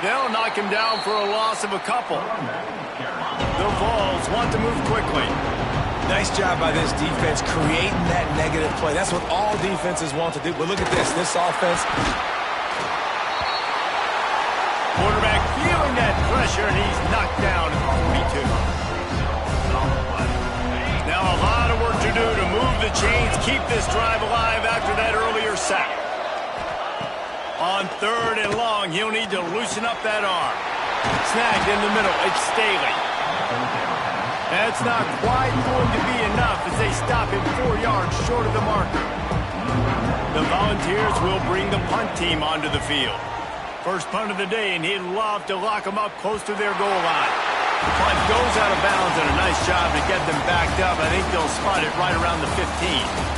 They'll knock him down for a loss of a couple. The Vols want to move quickly. Nice job by this defense creating that negative play. That's what all defenses want to do. But look at this. This offense. Quarterback feeling that pressure, and he's knocked down at the 42. Now a lot of work to do to move the chains, keep this drive alive after that earlier sack. On third and long, he'll need to loosen up that arm. Snagged in the middle. It's Staley. That's not quite going to be enough as they stop him 4 yards short of the marker. The Volunteers will bring the punt team onto the field. First punt of the day, and he'd love to lock them up close to their goal line. The punt goes out of bounds, and a nice job to get them backed up. I think they'll spot it right around the 15.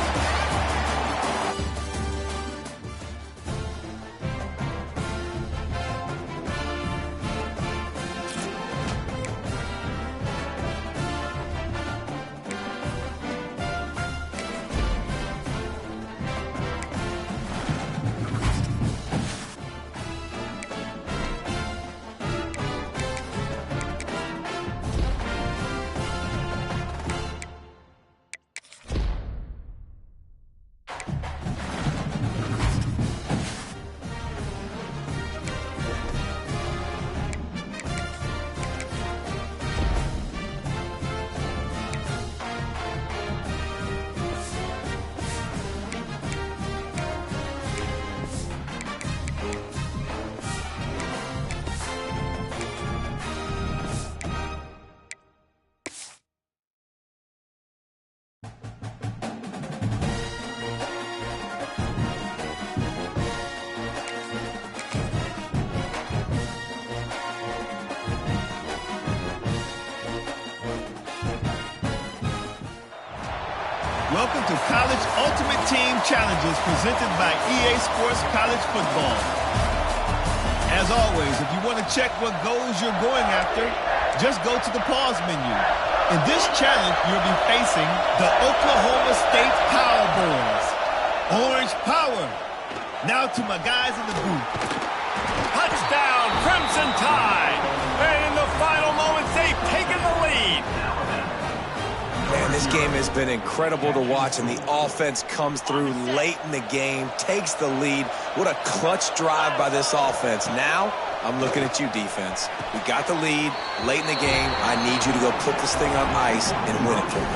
Welcome to College Ultimate Team Challenges presented by EA Sports College Football. As always, if you want to check what goals you're going after, just go to the pause menu. In this challenge, you'll be facing the Oklahoma State Cowboys. Orange power. Now to my guys in the booth. Touchdown, Crimson Tide. And in the final moments, they've taken the lead. Man, this game has been incredible to watch, and the offense comes through late in the game, takes the lead. What a clutch drive by this offense. Now, I'm looking at you, defense. We got the lead late in the game. I need you to go put this thing on ice and win it for me.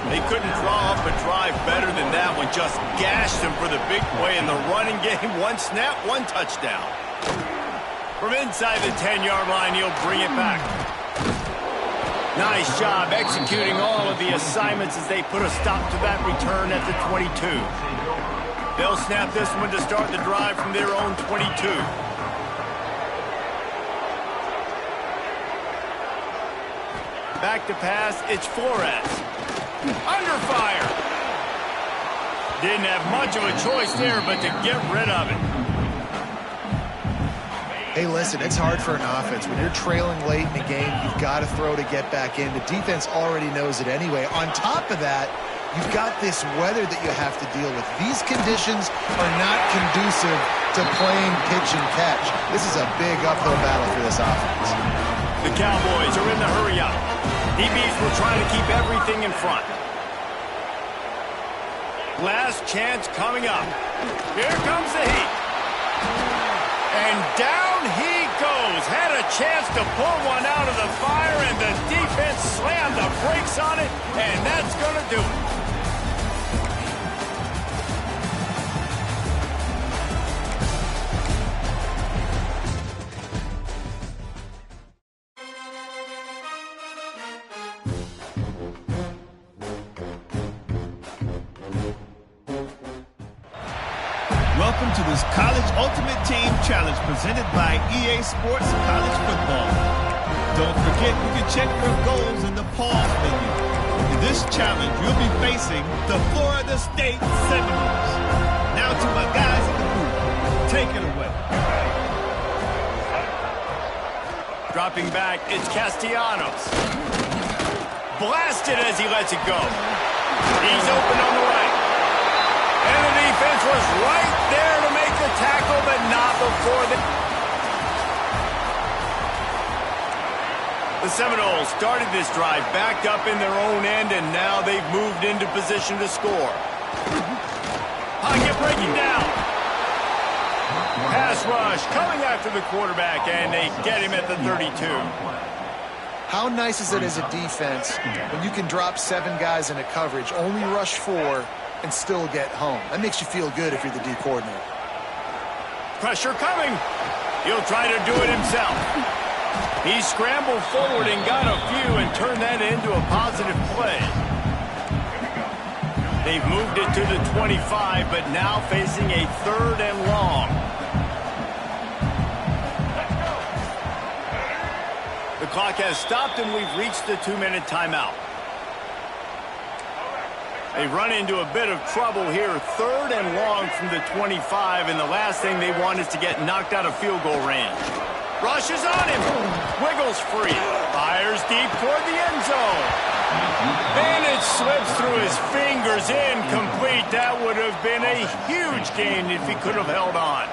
They couldn't draw up a drive better than that one. Just gashed them for the big play in the running game. One snap, one touchdown. From inside the 10-yard line, he'll bring it back. Nice job executing all of the assignments as they put a stop to that return at the 22. They'll snap this one to start the drive from their own 22. Back to pass, it's Flores. Under fire. Didn't have much of a choice there, but to get rid of it. Hey, listen, it's hard for an offense. When you're trailing late in the game, you've got to throw to get back in. The defense already knows it anyway. On top of that, you've got this weather that you have to deal with. These conditions are not conducive to playing pitch and catch. This is a big uphill battle for this offense. The Cowboys are in the hurry-up. DBs will try to keep everything in front. Last chance coming up. Here comes the heat. And down he goes. Had a chance to pull one out of the fire, and the defense slammed the brakes on it, and that's going to do it. Welcome to this College Ultimate Team Challenge presented by EA Sports College Football. Don't forget you can check your goals in the pause menu. In this challenge, you'll be facing the Florida State Seminoles. Now to my guys in the booth. Take it away. Dropping back, it's Castellanos. Blasted as he lets it go. He's open on the right. And the defense was right there to make the tackle, but not before the Seminoles started this drive backed up in their own end, and now they've moved into position to score. Pocket breaking down. Pass rush coming after the quarterback, and they get him at the 32. How nice is it as a defense when you can drop 7 guys into coverage, only rush 4, and still get home? That makes you feel good if you're the D coordinator. Pressure coming. He'll try to do it himself. He scrambled forward and got a few and turned that into a positive play. They've moved it to the 25, but now facing a 3rd and long. The clock has stopped, and we've reached the 2-minute timeout. They run into a bit of trouble here. 3rd and long from the 25, and the last thing they want is to get knocked out of field goal range. Rushes on him. Wiggles free. Fires deep toward the end zone. And it slips through his fingers. Incomplete. That would have been a huge gain if he could have held on.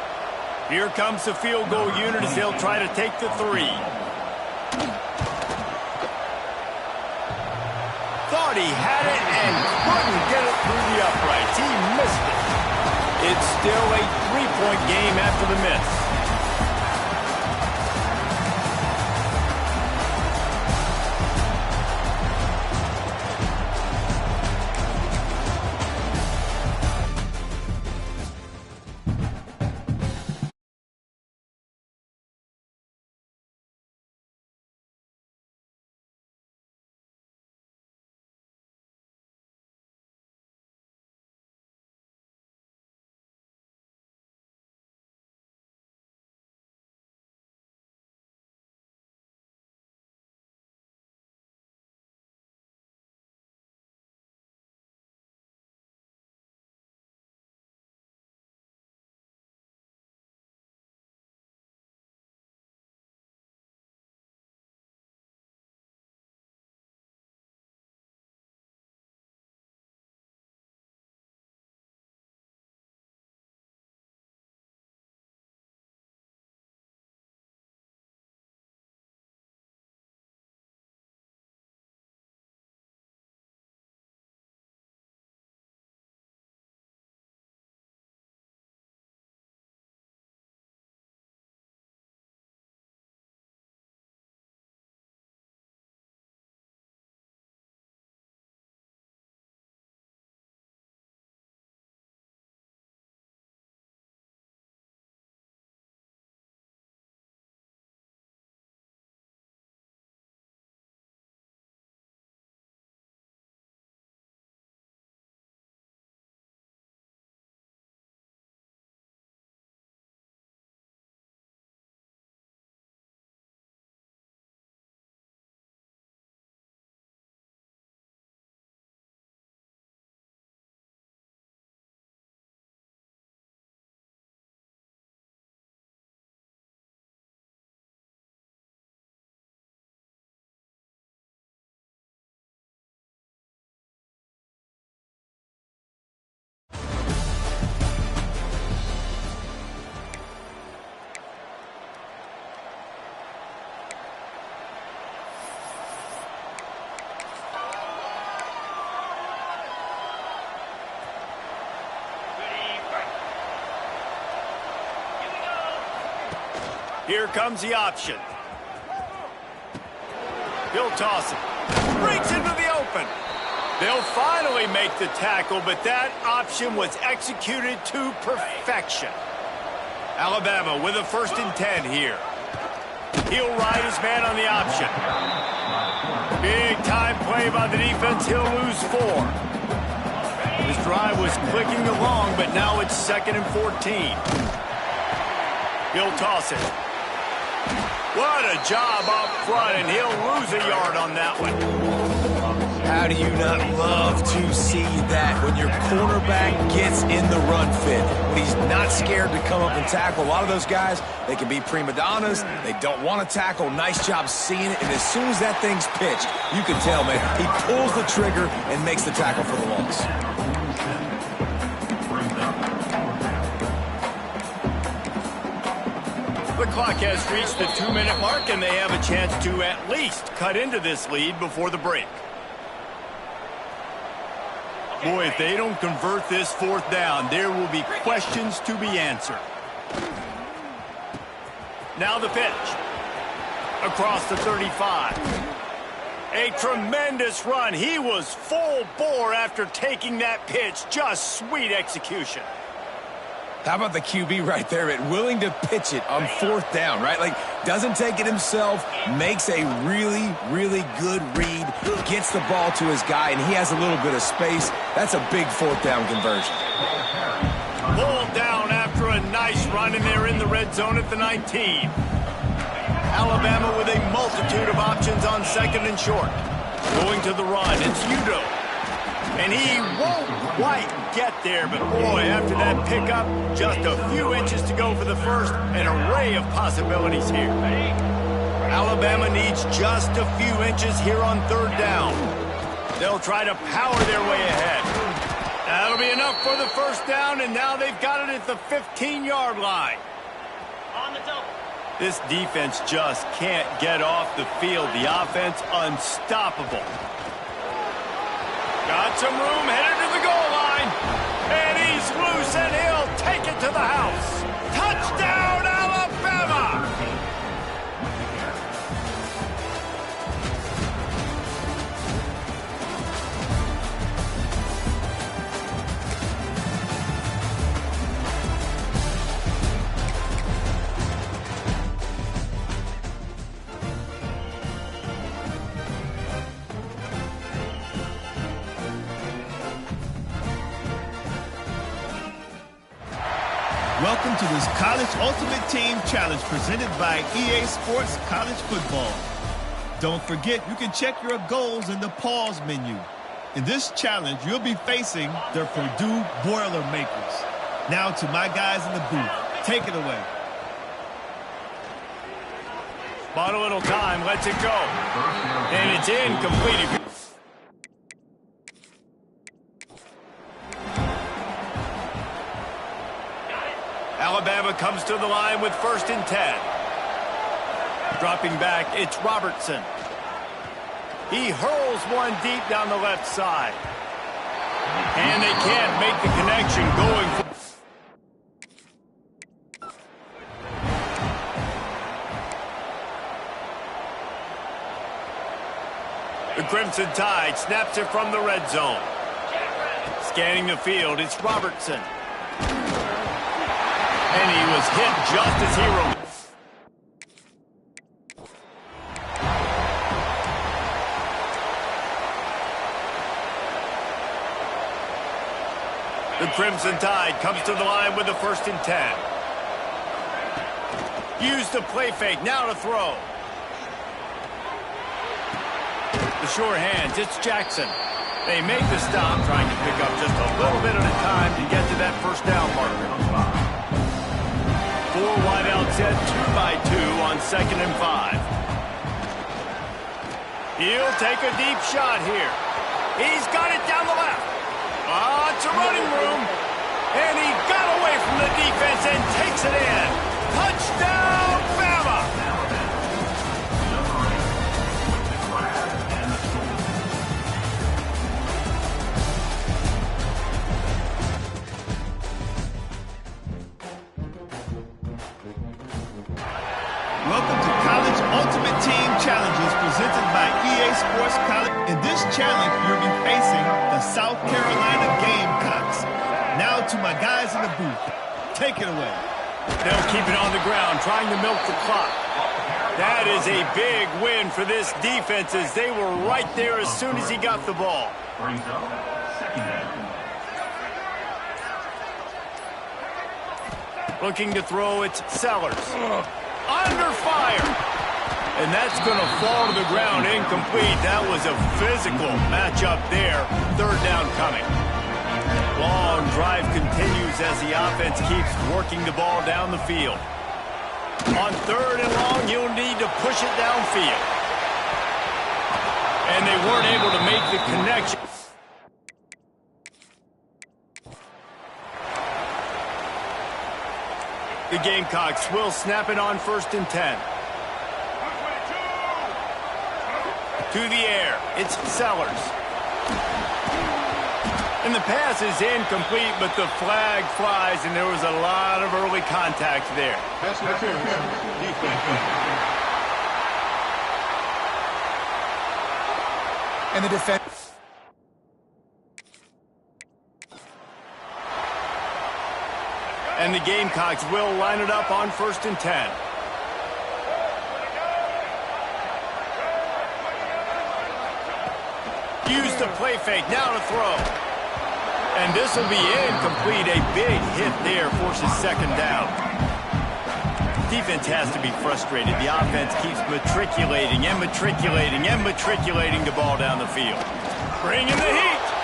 Here comes the field goal unit as they'll try to take the 3. Thought he had it and couldn't get it through the uprights. He missed it. It's still a 3-point game after the miss. Here comes the option. He'll toss it. Breaks into the open. They'll finally make the tackle, but that option was executed to perfection. Alabama with a 1st and 10 here. He'll ride his man on the option. Big time play by the defense. He'll lose 4. His drive was clicking along, but now it's 2nd and 14. He'll toss it. What a job up front, and he'll lose a yard on that one. How do you not love to see that when your cornerback gets in the run fit? When he's not scared to come up and tackle. A lot of those guys, they can be prima donnas. They don't want to tackle. Nice job seeing it. And as soon as that thing's pitched, you can tell, man, he pulls the trigger and makes the tackle for the loss. The clock has reached the 2-minute mark, and they have a chance to at least cut into this lead before the break. Boy, if they don't convert this 4th down, there will be questions to be answered. Now the pitch. Across the 35. A tremendous run. He was full bore after taking that pitch. Just sweet execution. How about the QB right there, willing to pitch it on 4th down, right? Like, doesn't take it himself, makes a really, really good read, gets the ball to his guy, and he has a little bit of space. That's a big 4th down conversion. Pulled down after a nice run, and they're in the red zone at the 19. Alabama with a multitude of options on 2nd and short. Going to the run, it's Udo. And he won't quite get there, but boy, after that pickup, just a few inches to go for the first, an array of possibilities here. Alabama needs just a few inches here on 3rd down. They'll try to power their way ahead. That'll be enough for the 1st down, and now they've got it at the 15-yard line. On the double. This defense just can't get off the field. The offense unstoppable. Got some room, headed to the goal line. And he's loose, and he'll take it to the house. Touchdown, Alabama! Welcome to this College Ultimate Team Challenge presented by EA Sports College Football. Don't forget, you can check your goals in the pause menu. In this challenge, you'll be facing the Purdue Boilermakers. Now to my guys in the booth. Take it away. Bought a little time, lets it go. And it's incomplete. Alabama comes to the line with 1st and 10. Dropping back, it's Robertson. He hurls one deep down the left side. And they can't make the connection going for... The Crimson Tide snaps it from the red zone. Scanning the field, it's Robertson. And he was hit just as he released. The Crimson Tide comes to the line with the 1st and 10. Use the play fake, now to throw. The sure hands, it's Jackson. They make the stop, trying to pick up just a little bit at a time to get to that 1st down marker. 4 wideouts set 2 by 2 on 2nd and 5. He'll take a deep shot here. He's got it down the left. Lots of running room. And he got away from the defense and takes it in. Touchdown, Bama! Welcome to College Ultimate Team Challenges presented by EA Sports College. In this challenge, you'll be facing the South Carolina Gamecocks. Now to my guys in the booth. Take it away. They'll keep it on the ground, trying to milk the clock. That is a big win for this defense as they were right there as soon as he got the ball. Looking to throw, it's Sellers. Under fire. And that's going to fall to the ground incomplete. That was a physical matchup there. Third down coming. Long drive continues as the offense keeps working the ball down the field. On third and long, you'll need to push it downfield. And they weren't able to make the connection. The Gamecocks will snap it on 1st and 10. To the air, it's Sellers. And the pass is incomplete, but the flag flies, and there was a lot of early contact there. And the defense. And the Gamecocks will line it up on 1st and 10. Use the play fake, now to throw. And this will be incomplete. A big hit there forces second down. Defense has to be frustrated. The offense keeps matriculating and matriculating and matriculating the ball down the field. Bringing the heat.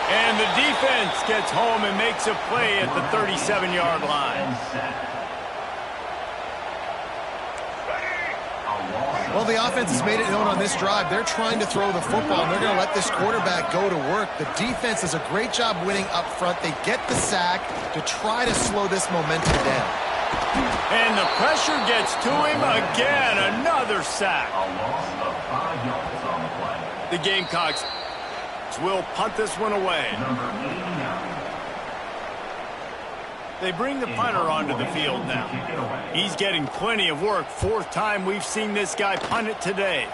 And the defense gets home and makes a play at the 37-yard line. Well, the offense has made it known on this drive. They're trying to throw the football, and they're going to let this quarterback go to work. The defense does a great job winning up front. They get the sack to try to slow this momentum down. And the pressure gets to him again. Another sack. The Gamecocks will punt this one away. They bring the punter onto the field now. He's getting plenty of work. 4th time we've seen this guy punt it today.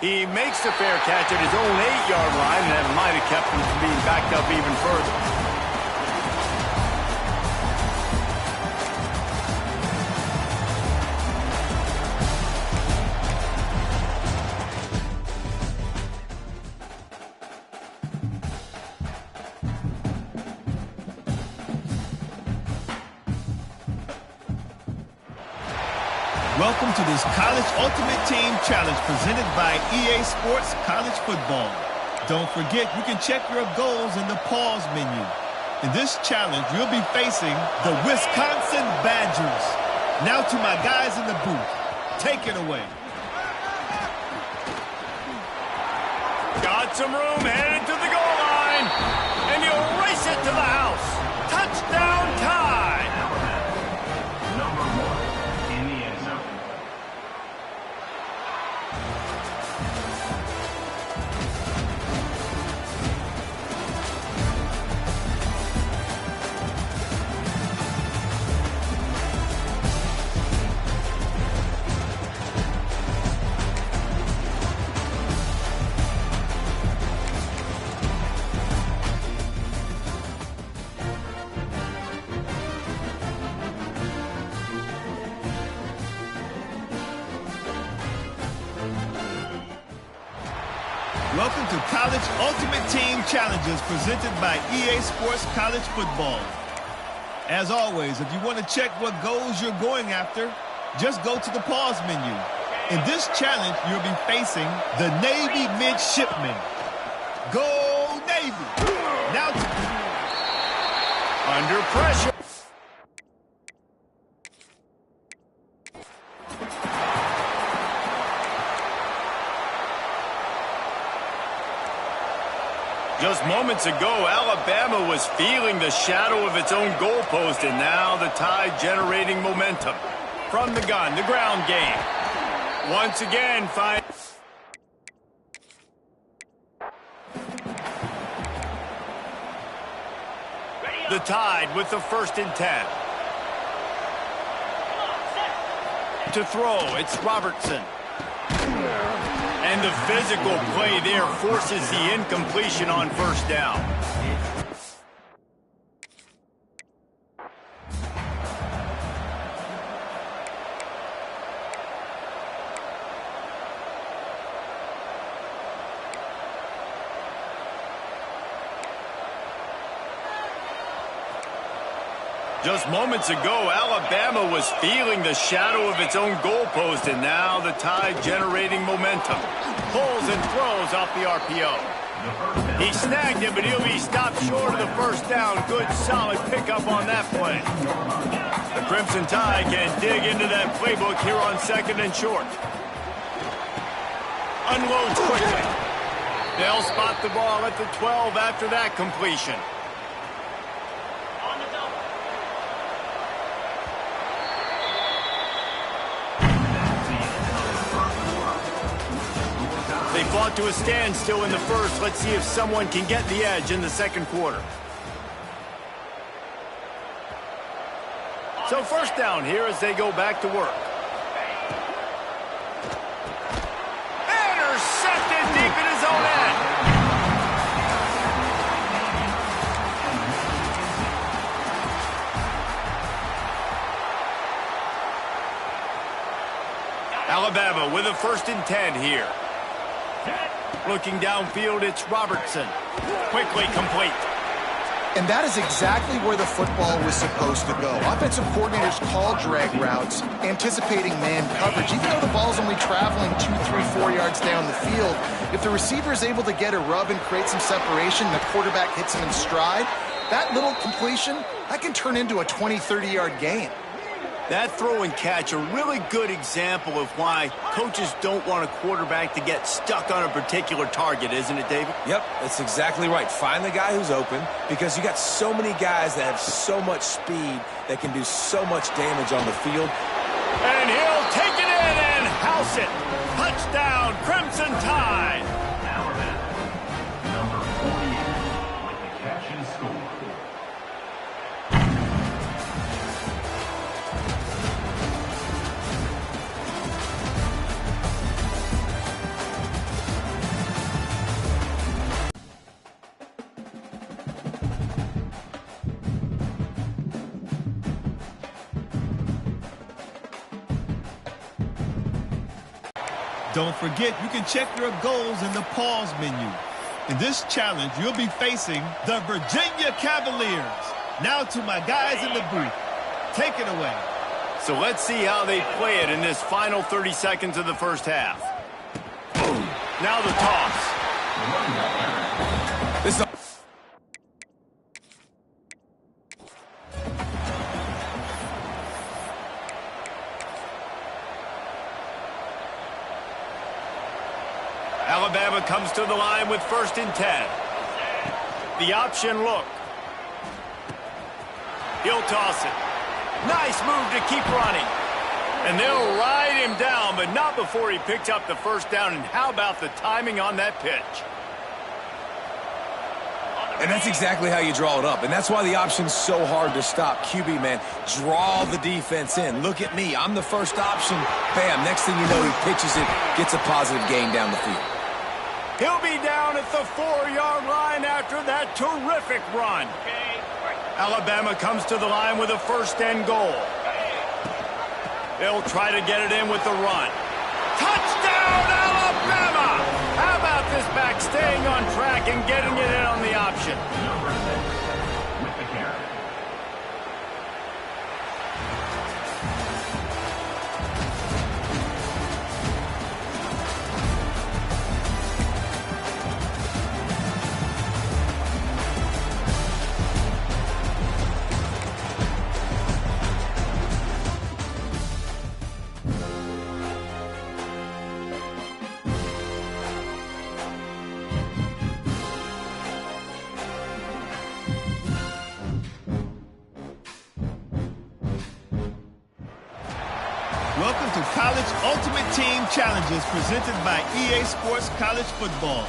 He makes the fair catch at his own 8-yard line, and that might have kept him from being backed up even further. Welcome to this College Ultimate Team Challenge presented by EA Sports College Football. Don't forget, you can check your goals in the pause menu. In this challenge, you'll be facing the Wisconsin Badgers. Now to my guys in the booth. Take it away. Got some room, headed to the goal line. And he'll race it to the house. Touchdown tie. Number 1 in the end zone. Welcome to College Ultimate Team Challenges presented by EA Sports College Football. As always, if you want to check what goals you're going after, just go to the pause menu. In this challenge, you'll be facing the Navy Midshipmen. Go Navy! Now Under pressure. Just moments ago, Alabama was feeling the shadow of its own goalpost, and now the Tide generating momentum. From the gun, the ground game. Once again, the Tide with the 1st and 10. To throw, it's Robertson. And the physical play there forces the incompletion on first down. Just moments ago, Alabama was feeling the shadow of its own goalpost, and now the Tide generating momentum. Pulls and throws off the RPO. He snagged it, but he'll be stopped short of the first down. Good, solid pickup on that play. The Crimson Tide can dig into that playbook here on 2nd and short. Unloads quickly. They'll spot the ball at the 12 after that completion. They fought to a standstill in the first. Let's see if someone can get the edge in the second quarter. So first down here as they go back to work. Intercepted deep in his own end. Alabama with a 1st and 10 here. Looking downfield, it's Robertson. Quickly complete. And that is exactly where the football was supposed to go. Offensive coordinators call drag routes, anticipating man coverage. Even though the ball's only traveling 2, 3, 4 yards down the field, if the receiver is able to get a rub and create some separation, the quarterback hits him in stride, that little completion, that can turn into a 20, 30-yard gain. That throw and catch, a really good example of why coaches don't want a quarterback to get stuck on a particular target, isn't it, David? Yep, that's exactly right. Find the guy who's open, because you got so many guys that have so much speed that can do so much damage on the field. And he'll take it in and house it. Touchdown, Crimson Tide. Alabama, number 48, with the catch and score. Don't forget, you can check your goals in the pause menu. In this challenge, you'll be facing the Virginia Cavaliers. Now to my guys in the booth. Take it away. So let's see how they play it in this final 30 seconds of the first half. Now the toss. This is Alabama comes to the line with 1st and 10. The option look. He'll toss it. Nice move to keep running. And they'll ride him down, but not before he picks up the first down. And how about the timing on that pitch? And that's exactly how you draw it up. And that's why the option's so hard to stop. QB, man, draw the defense in. Look at me. I'm the first option. Bam. Next thing you know, he pitches it, gets a positive gain down the field. He'll be down at the 4-yard line after that terrific run. Alabama comes to the line with a 1st and goal. They'll try to get it in with the run. Touchdown, Alabama! How about this back staying on track and getting it in on the option? Number 6, with the carry. Welcome to College Ultimate Team Challenges presented by EA Sports College Football.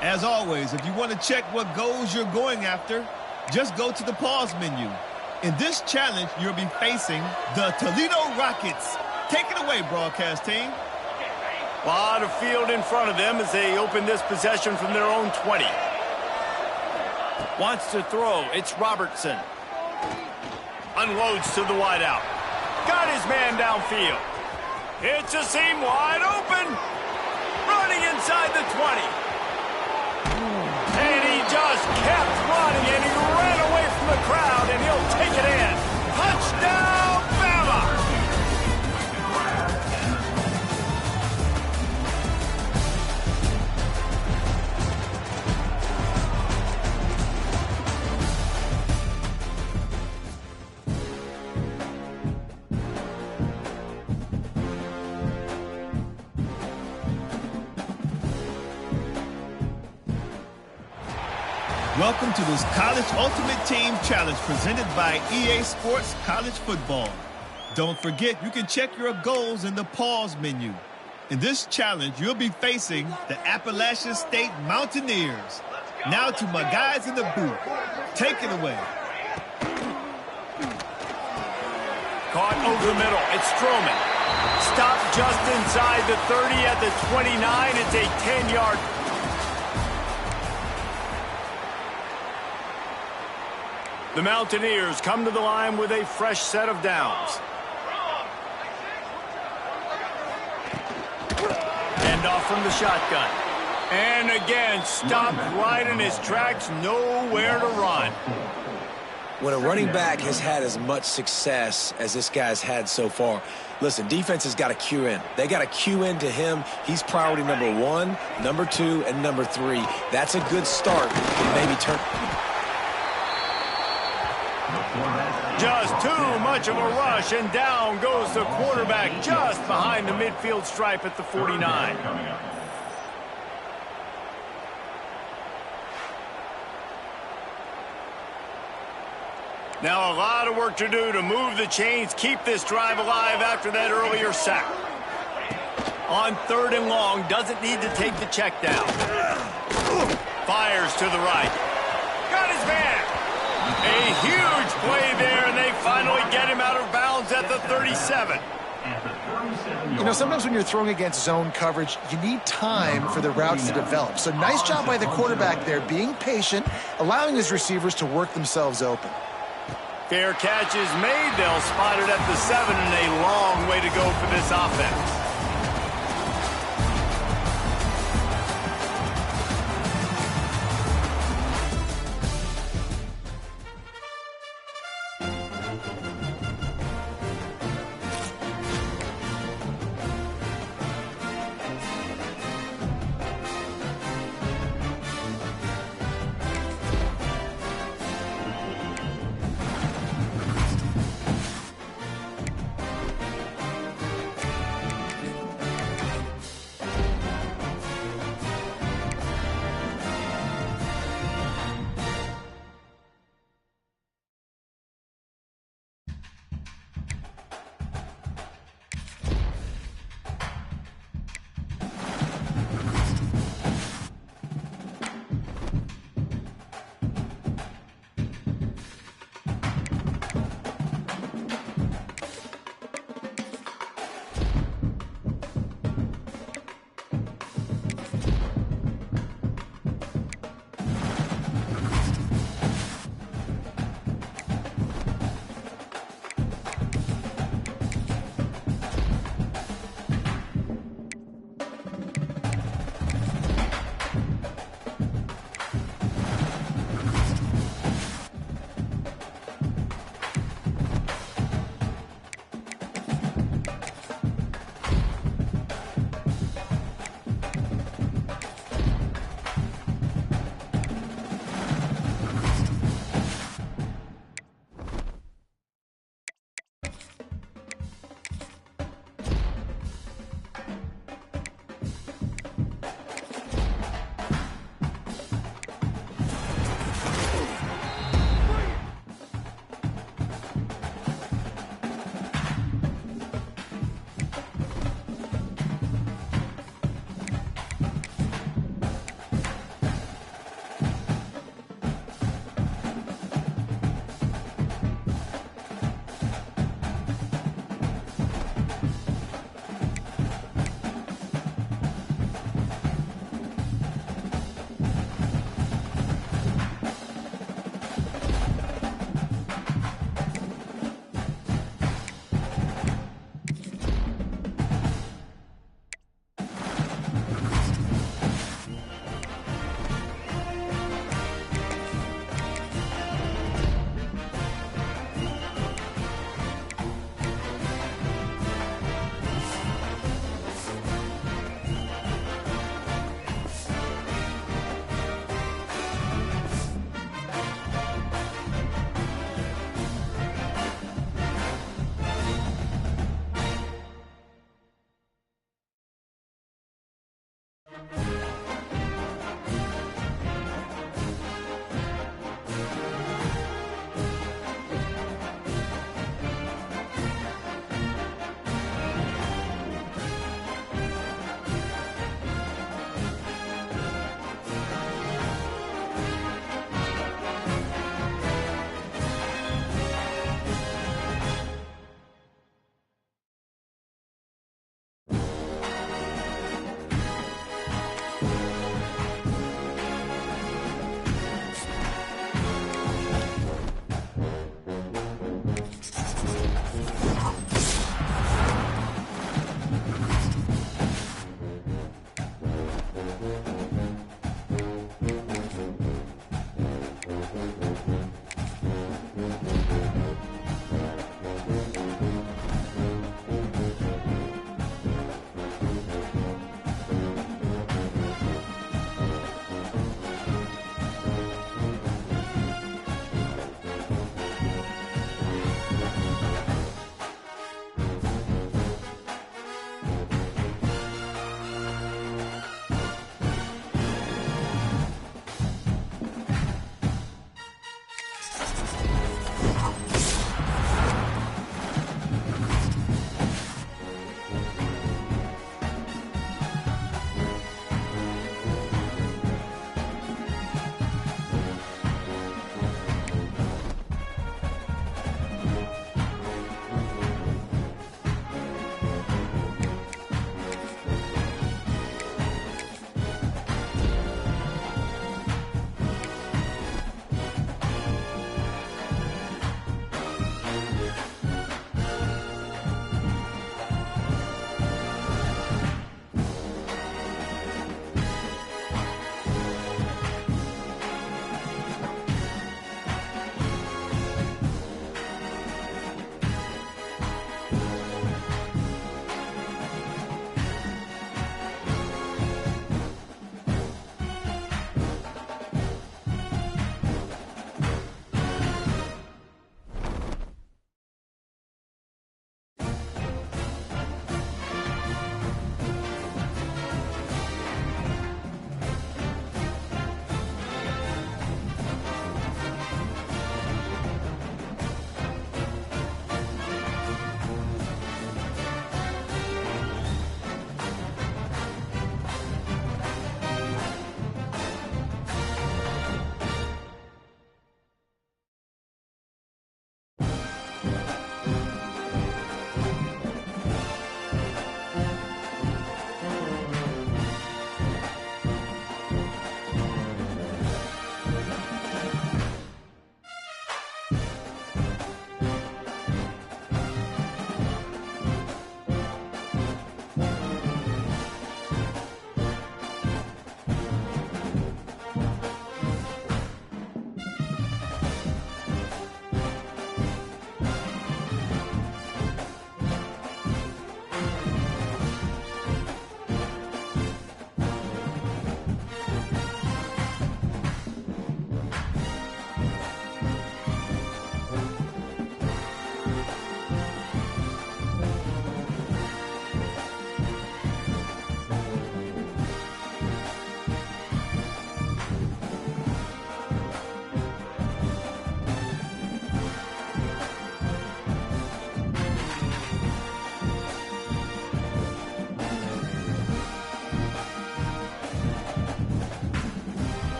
As always, if you want to check what goals you're going after, just go to the pause menu. In this challenge, you'll be facing the Toledo Rockets. Take it away, broadcast team. A lot of field in front of them as they open this possession from their own 20. Wants to throw. It's Robertson. Unloads to the wideout. Got his man downfield. It's a seam wide open. Running inside the 20. And he just kept running, and he ran away from the crowd, and he'll take it in. Touchdown, Bama! Welcome to this College Ultimate Team Challenge presented by EA Sports College Football. Don't forget, you can check your goals in the pause menu. In this challenge, you'll be facing the Appalachian State Mountaineers. Now to my guys in the booth. Take it away. Caught over the middle. It's Stroman. Stopped just inside the 30 at the 29. It's a 10-yard. The Mountaineers come to the line with a fresh set of downs. Hand off from the shotgun. And again, stopped right in his tracks, nowhere to run. When a running back has had as much success as this guy's had so far, listen, defense has got to cue in. They got to cue in to him. He's priority number 1, number 2, and number 3. That's a good start. Maybe turn. Just too much of a rush, and down goes the quarterback just behind the midfield stripe at the 49. Now a lot of work to do to move the chains, keep this drive alive after that earlier sack. On 3rd and long, doesn't need to take the check down. Fires to the right. Got his man. A huge play there, and they finally get him out of bounds at the 37. You know, sometimes when you're throwing against zone coverage, you need time for the routes to develop. So nice job by the quarterback there, being patient, allowing his receivers to work themselves open. Fair catch is made. They'll spot it at the 7, and a long way to go for this offense.